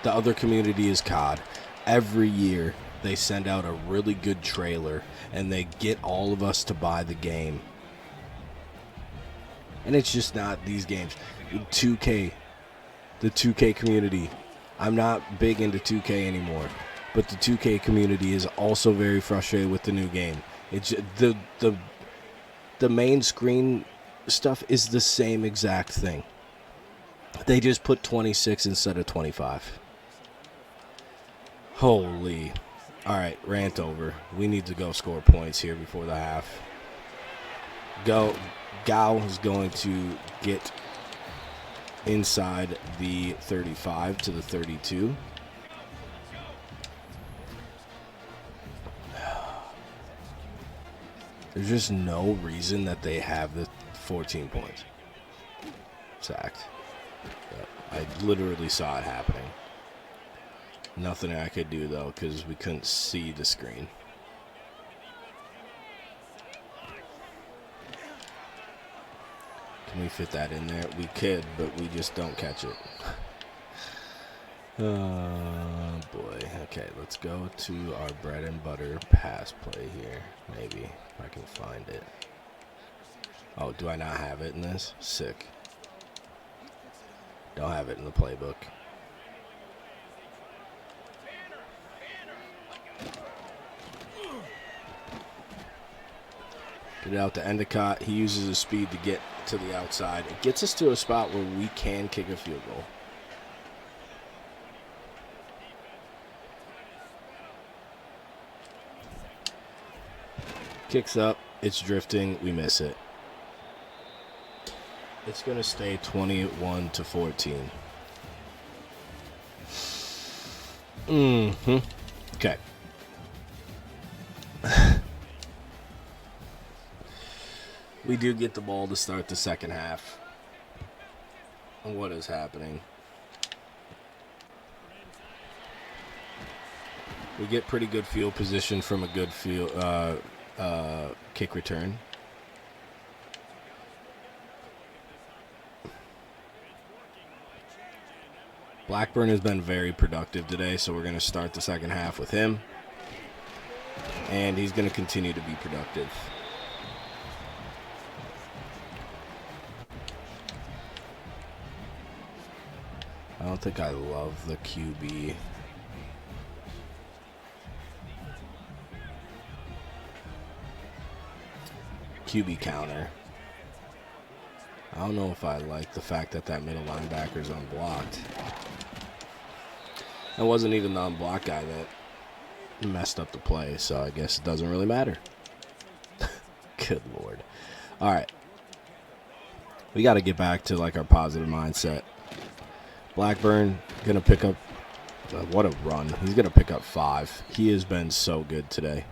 The other community is COD. Every year, they send out a really good trailer, and they get all of us to buy the game. And it's just not these games. 2K, the 2K community. I'm not big into 2K anymore, but the 2K community is also very frustrated with the new game. It's the main screen stuff is the same exact thing. They just put 26 instead of 25. Holy. All right, rant over. We need to go score points here before the half. Gao is going to get inside the 35 to the 32. There's just no reason that they have the 14 points. Sacked. I literally saw it happening. Nothing I could do, though, because we couldn't see the screen. Can we fit that in there? We could, but we just don't catch it. Oh, boy. Okay, let's go to our bread and butter pass play here. Maybe, if I can find it. Oh, do I not have it in this? Sick. Don't have it in the playbook. Get it out to Endicott. He uses his speed to get to the outside. It gets us to a spot where we can kick a field goal. Kicks up. It's drifting. We miss it. It's going to stay 21-14. Okay. We do get the ball to start the second half. What is happening? We get pretty good field position from a good field kick return. Blackburn has been very productive today, so we're going to start the second half with him. And he's going to continue to be productive. I don't think I love the QB. QB counter. I don't know if I like the fact that that middle linebacker is unblocked. It wasn't even the unblocked guy that messed up the play, so I guess it doesn't really matter. Good Lord. All right. We got to get back to, like, our positive mindset. Blackburn going to pick up, what a run. He's going to pick up 5. He has been so good today.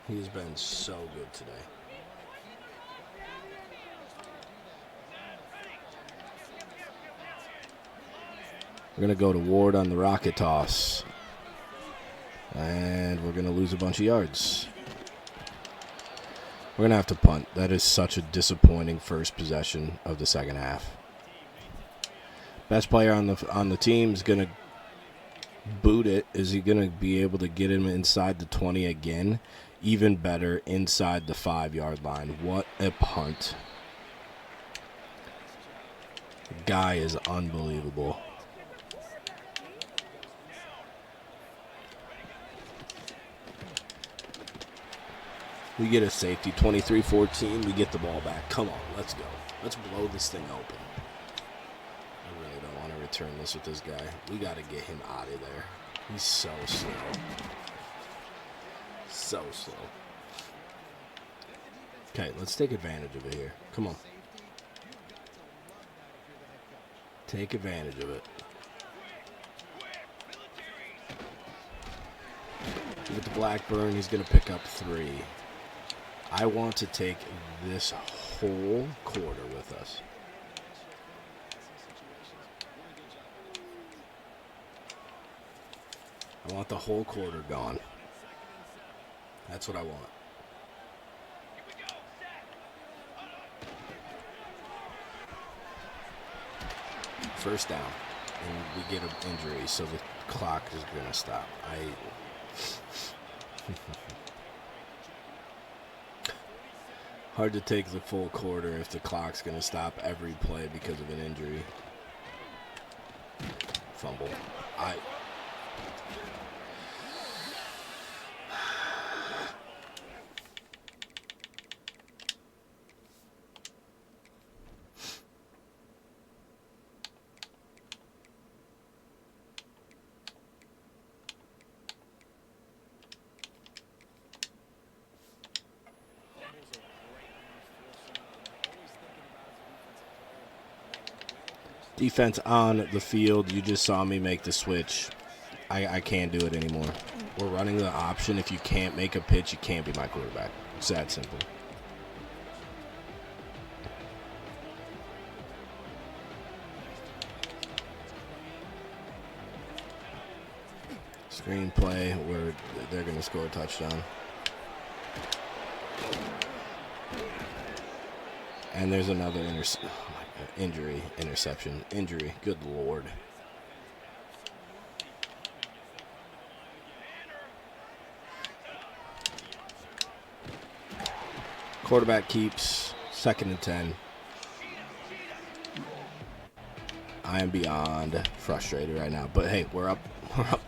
He has been so good today. We're going to go to Ward on the rocket toss. And we're going to lose a bunch of yards. We're going to have to punt. That is such a disappointing first possession of the second half. Best player on the team is going to boot it. Is he going to be able to get him inside the 20 again? Even better, inside the 5-yard line. What a punt. The guy is unbelievable. We get a safety, 23-14. We get the ball back. Come on, let's go. Let's blow this thing open. I really don't want to return this with this guy. We got to get him out of there. He's so slow. So slow. Okay, let's take advantage of it here. Come on. Take advantage of it. Give it to Blackburn. He's going to pick up 3. I want to take this whole quarter with us. I want the whole quarter gone. That's what I want. First down. And we get an injury, so the clock is going to stop. Hard to take the full quarter if the clock's going to stop every play because of an injury. Fumble. Defense on the field. You just saw me make the switch. I can't do it anymore. We're running the option. If you can't make a pitch, you can't be my quarterback. It's that simple. Screenplay where they're going to score a touchdown. And there's another interception. Injury. Good Lord. Quarterback keeps. 2nd and 10. I am beyond frustrated right now. But hey, we're up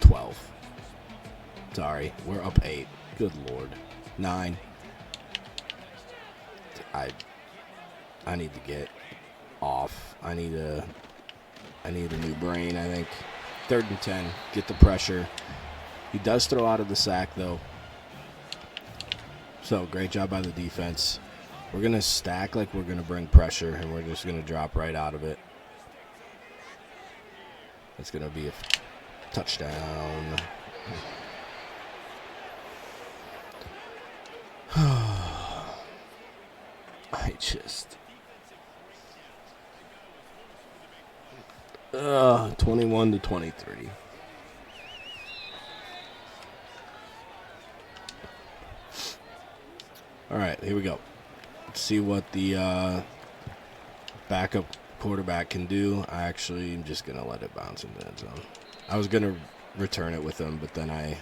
12. Sorry, we're up 8. Good Lord. 9. I need to get off. I need a new brain, I think. 3rd and 10. Get the pressure. He does throw out of the sack, though. So, great job by the defense. We're going to stack like we're going to bring pressure, and we're just going to drop right out of it. It's going to be a touchdown. I just... 21-23. All right, here we go. Let's see what the backup quarterback can do. I actually am just going to let it bounce in the end zone. I was going to return it with him, but then I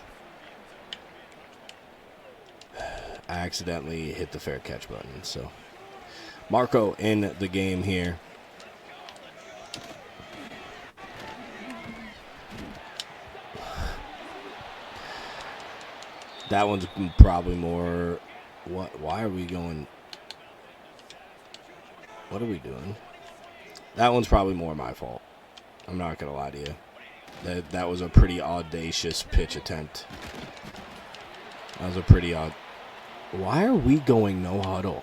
accidentally hit the fair catch button. So Marco in the game here. That one's probably more What? Why are we going? What are we doing? That one's probably more my fault. I'm not going to lie to you. That was a pretty audacious pitch attempt. That was a pretty odd. Why are we going no huddle?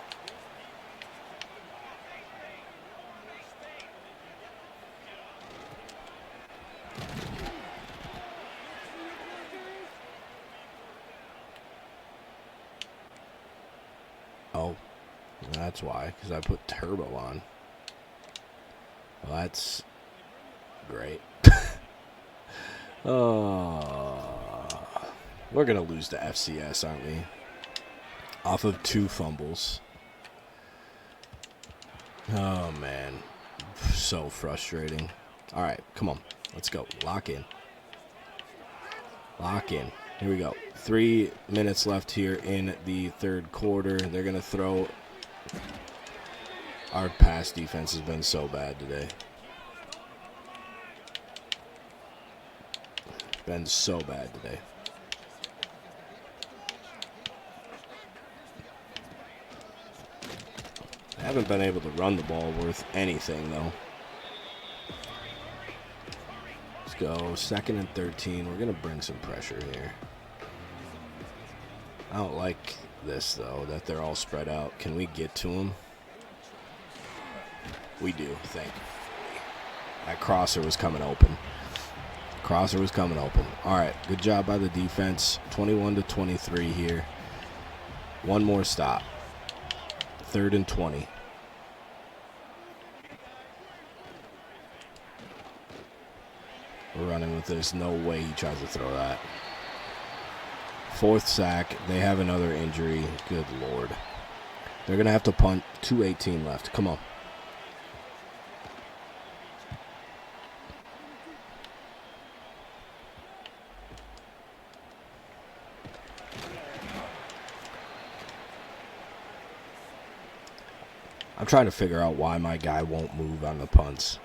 Oh, that's why, because I put turbo on. Well, that's great. We're going to lose to FCS, aren't we? Off of 2 fumbles. Oh, man. So frustrating. All right, come on. Let's go. Lock in. Lock in. Here we go. 3 minutes left here in the third quarter. They're going to throw. Our pass defense has been so bad today. Been so bad today. I haven't been able to run the ball worth anything, though. Let's go. 2nd and 13. We're going to bring some pressure here. I don't like this, though, that they're all spread out. Can we get to them? We do, thank you. That crosser was coming open. Crosser was coming open. All right, good job by the defense. 21-23 here. One more stop. 3rd and 20. We're running with this. No way he tries to throw that. 4th sack. They have another injury. Good Lord. They're going to have to punt. 2:18 left. Come on. I'm trying to figure out why my guy won't move on the punts.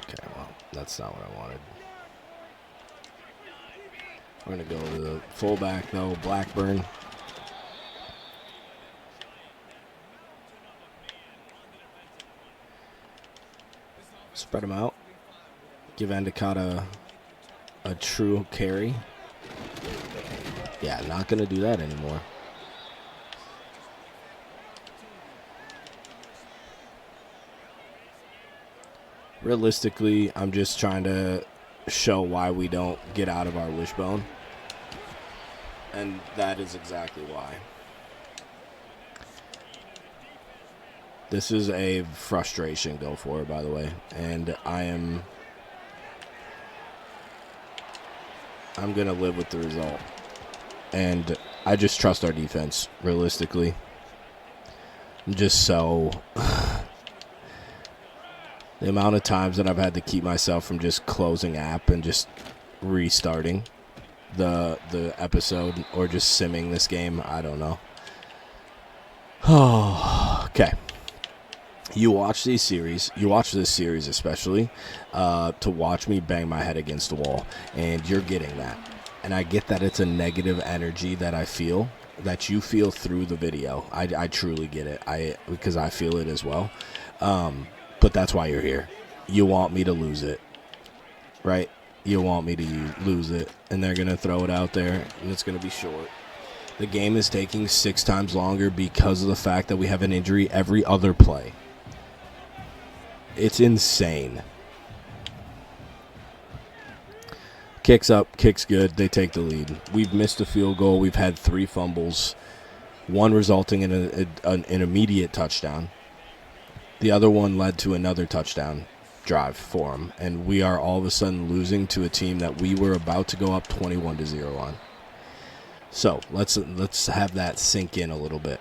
Okay, well, that's not what I wanted. We're going to go to the fullback, though, Blackburn. Spread him out. Give Endicott a true carry. Yeah, not going to do that anymore. Realistically, I'm just trying to show why we don't get out of our wishbone. And that is exactly why. This is a frustration go for it, by the way. And I'm going to live with the result. And I just trust our defense, realistically. I'm just so... The amount of times that I've had to keep myself from just closing app and just restarting the episode or just simming this game, I don't know. Oh, okay. You watch these series, you watch this series especially, to watch me bang my head against the wall, and you're getting that. And I get that it's a negative energy that I feel, that you feel through the video. I truly get it, because I feel it as well. But that's why you're here. You want me to lose it, right? You want me to lose it, and they're going to throw it out there, and it's going to be short. The game is taking 6 times longer because of the fact that we have an injury every other play. It's insane. Kicks up, kicks good, they take the lead. We've missed a field goal. We've had 3 fumbles, one resulting in an immediate touchdown. The other one led to another touchdown drive for them, and we are all of a sudden losing to a team that we were about to go up 21-0 on. So let's have that sink in a little bit.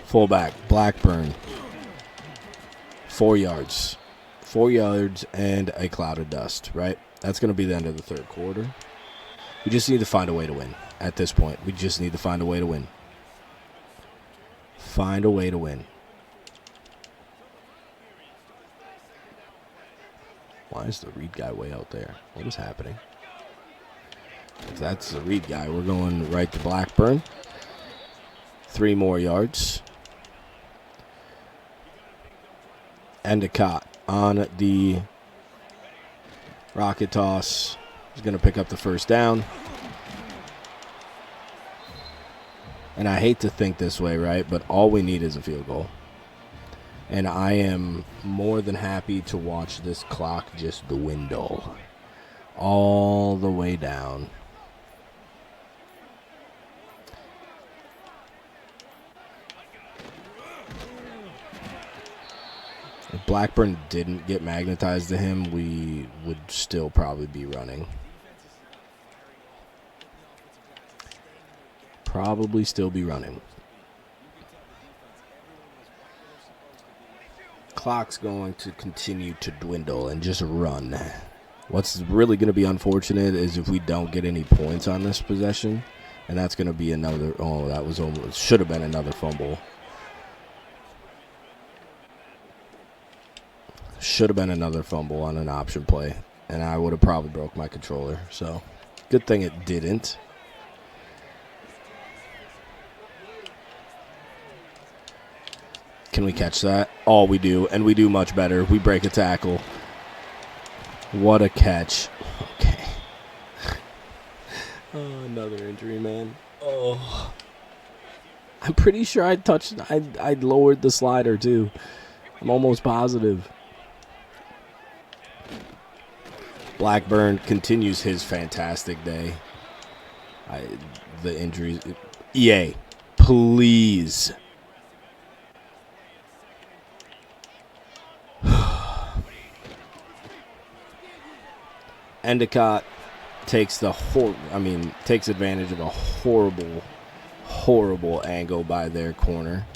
Fullback Blackburn, 4 yards, 4 yards and a cloud of dust. Right, that's going to be the end of the third quarter. We just need to find a way to win. At this point, we just need to find a way to win. Find a way to win. Why is the read guy way out there? What is happening? If that's the read guy, we're going right to Blackburn. 3 more yards. Endicott on the rocket toss. He's going to pick up the first down. And I hate to think this way, right? But all we need is a field goal. And I am more than happy to watch this clock just dwindle all the way down. If Blackburn didn't get magnetized to him, we would still probably be running. Probably still be running. Clock's going to continue to dwindle and just run. What's really going to be unfortunate is if we don't get any points on this possession, and that's going to be another. Oh, that was almost should have been another fumble. Should have been another fumble on an option play, and I would have probably broke my controller. So, good thing it didn't. Can we catch that? Oh, we do, and we do much better. We break a tackle. What a catch. Okay. Oh, another injury, man. Oh. I'm pretty sure I lowered the slider, too. I'm almost positive. Blackburn continues his fantastic day. The injuries. EA, please. Endicott takes advantage of a horrible angle by their corner.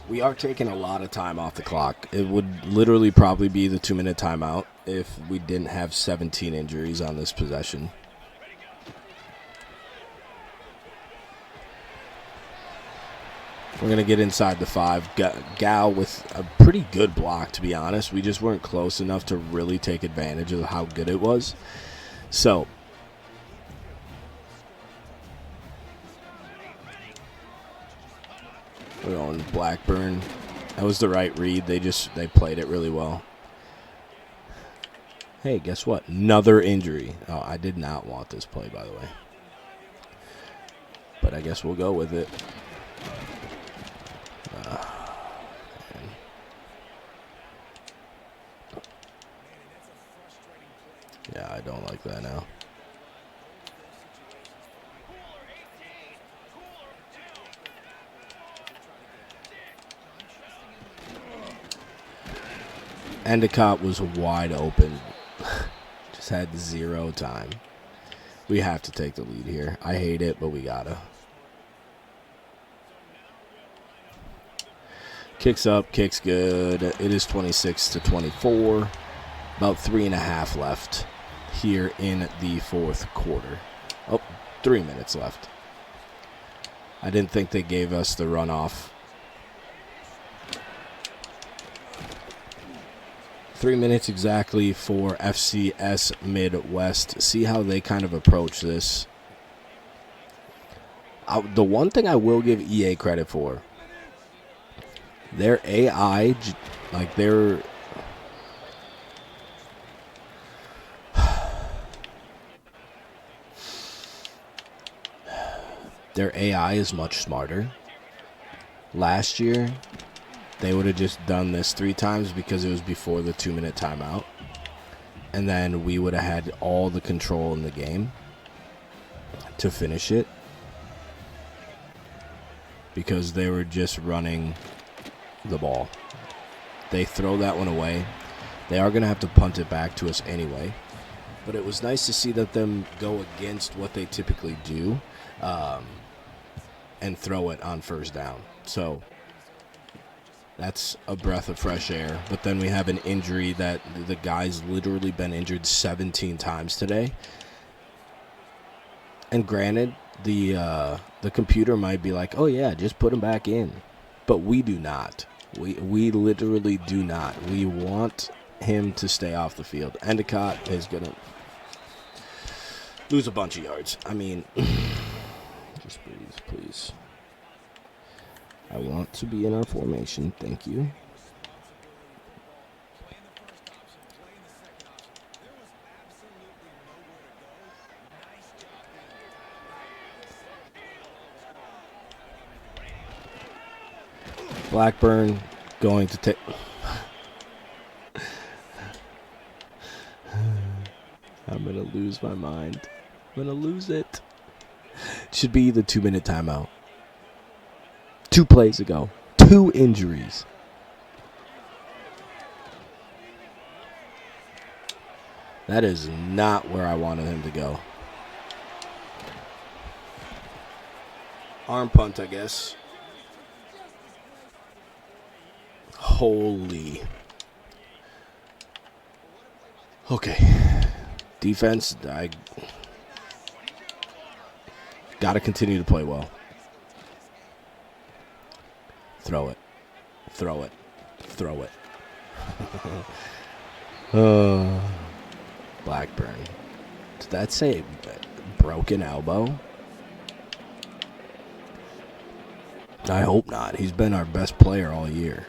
We are taking a lot of time off the clock. It would literally probably be the 2-minute timeout if we didn't have 17 injuries on this possession. We're going to get inside the 5. Gal with a pretty good block, to be honest. We just weren't close enough to really take advantage of how good it was. So, we're going Blackburn. That was the right read. They played it really well. Hey, guess what? Another injury. Oh, I did not want this play, by the way. But I guess we'll go with it. Yeah, I don't like that now. Endicott was wide open. Just had 0 time. We have to take the lead here. I hate it, but we gotta. Kicks up, kicks good. It is 26-24. About 3.5 left here in the fourth quarter. Oh, 3 minutes left. I didn't think they gave us the runoff. 3 minutes exactly for FCS Midwest. See how they kind of approach this. The one thing I will give EA credit for, their AI, like their AI is much smarter. Last year, they would have just done this 3 times because it was before the 2-minute timeout. And then we would have had all the control in the game to finish it. Because they were just running the ball. They throw that one away. They are going to have to punt it back to us anyway. But it was nice to see them go against what they typically do and throw it on first down. So that's a breath of fresh air. But then we have an injury that the guy's literally been injured 17 times today. And granted, the computer might be like, oh yeah, just put him back in. But we do not. We literally do not. We want him to stay off the field. Endicott is going to lose a bunch of yards. I mean, just breathe, please. I want to be in our formation. Thank you. Blackburn going to take... I'm going to lose my mind. I'm going to lose it. Should be the 2-minute timeout. 2 plays ago. 2 injuries. That is not where I wanted him to go. Arm punt, I guess. Holy. Okay. Defense, I got to continue to play well. Throw it. Throw it. Throw it. Blackburn. Did that say broken elbow? I hope not. He's been our best player all year.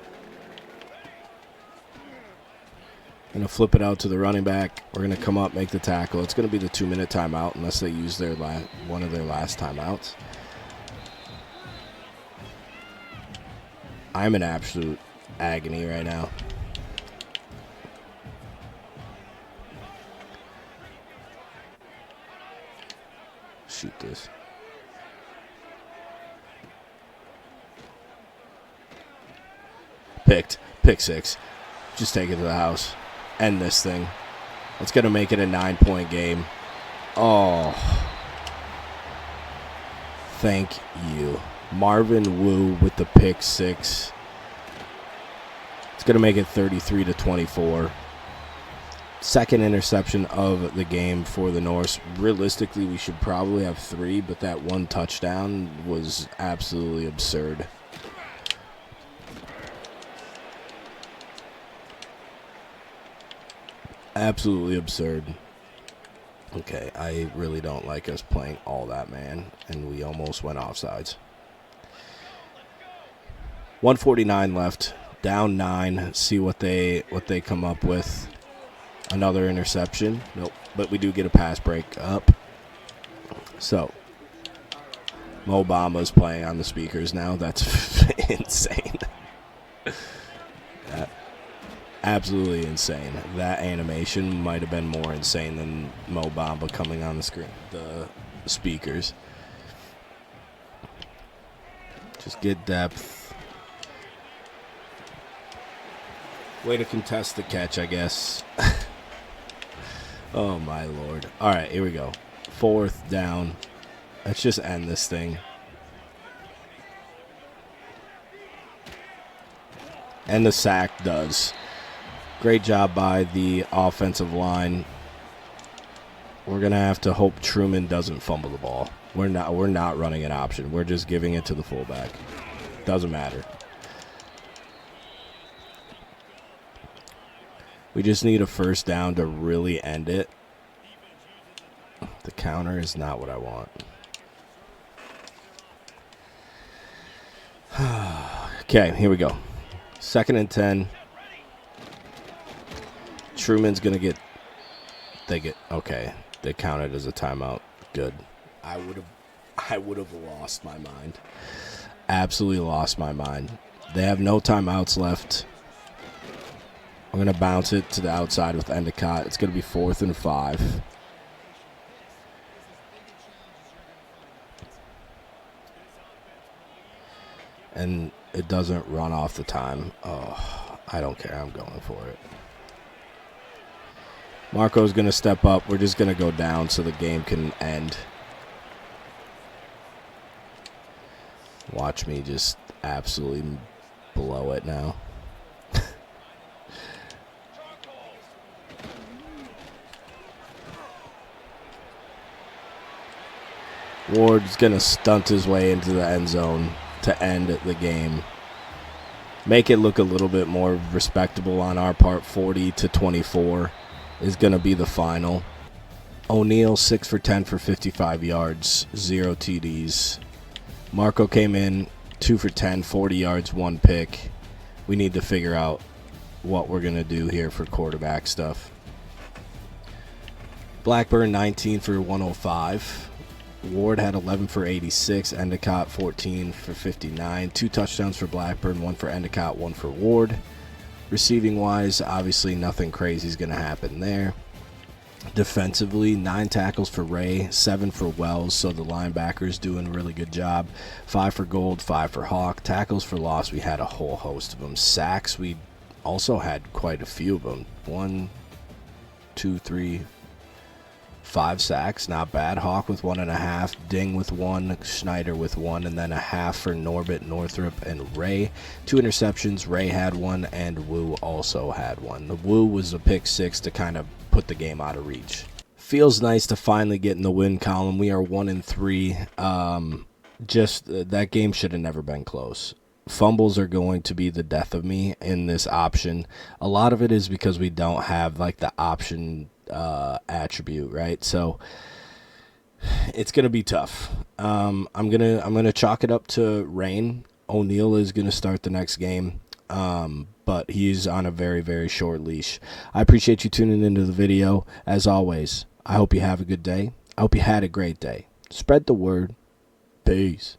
Going to flip it out to the running back. We're going to come up, make the tackle. It's going to be the 2-minute timeout unless they use their one of their last timeouts. I'm in absolute agony right now. Shoot this. Pick 6. Just take it to the house. End this thing. It's going to make it a 9-point game. Oh. Thank you. Marvin Wu with the pick 6. It's going to make it 33-24. Second interception of the game for the Norse. Realistically, we should probably have 3, but that one touchdown was absolutely absurd. Absolutely absurd. Okay, I really don't like us playing all that man, and we almost went offsides. 1:49 left, down 9. See what they come up with. Another interception. Nope, but we do get a pass break up. So, Mo Bamba's playing on the speakers now. That's insane. Absolutely insane. That animation might have been more insane than Mo Bamba coming on the screen. The speakers. Just get depth. Way to contest the catch, I guess. Oh, my Lord. All right, here we go. 4th down. Let's just end this thing. And the sack does. Great job by the offensive line. We're going to have to hope Truman doesn't fumble the ball. We're not running an option. We're just giving it to the fullback. Doesn't matter. We just need a first down to really end it. The counter is not what I want. Okay, here we go. 2nd and 10. Truman's going to get... Okay, they counted as a timeout. Good. I would have lost my mind. Absolutely lost my mind. They have no timeouts left. I'm going to bounce it to the outside with Endicott. It's going to be 4th and 5. And it doesn't run off the time. Oh, I don't care. I'm going for it. Marco's going to step up. We're just going to go down so the game can end. Watch me just absolutely blow it now. Ward's going to stunt his way into the end zone to end the game. make it look a little bit more respectable on our part. 40-24 is going to be the final. O'Neal 6 for 10 for 55 yards, 0 TDs. Marco came in 2 for 10, 40 yards, 1 pick. We need to figure out what we're going to do here for quarterback stuff. Blackburn 19 for 105. Ward had 11 for 86. Endicott 14 for 59. 2 touchdowns for Blackburn, 1 for Endicott, 1 for Ward. Receiving wise, obviously nothing crazy is going to happen there. Defensively, 9 tackles for Ray, 7 for Wells, so the linebackers doing a really good job. 5 for Gold, 5 for Hawk. Tackles for loss, we had a whole host of them. Sacks, we also had quite a few of them. 1, 2, 3, 5 sacks, not bad. Hawk with 1.5, Ding with 1, Schneider with 1, and then a half for Norbit, Northrup, and Ray. 2 interceptions, Ray had 1, and Wu also had 1. The Wu was a pick 6 to kind of put the game out of reach. Feels nice to finally get in the win column. We are 1-3. That game should have never been close. Fumbles are going to be the death of me in this option. A lot of it is because we don't have like the option attribute, right? So it's gonna be tough. I'm gonna chalk it up to rain. O'Neal is gonna start the next game, but he's on a very, very short leash. I appreciate you tuning into the video. As always, I hope you have a good day. I hope you had a great day. Spread the word. Peace.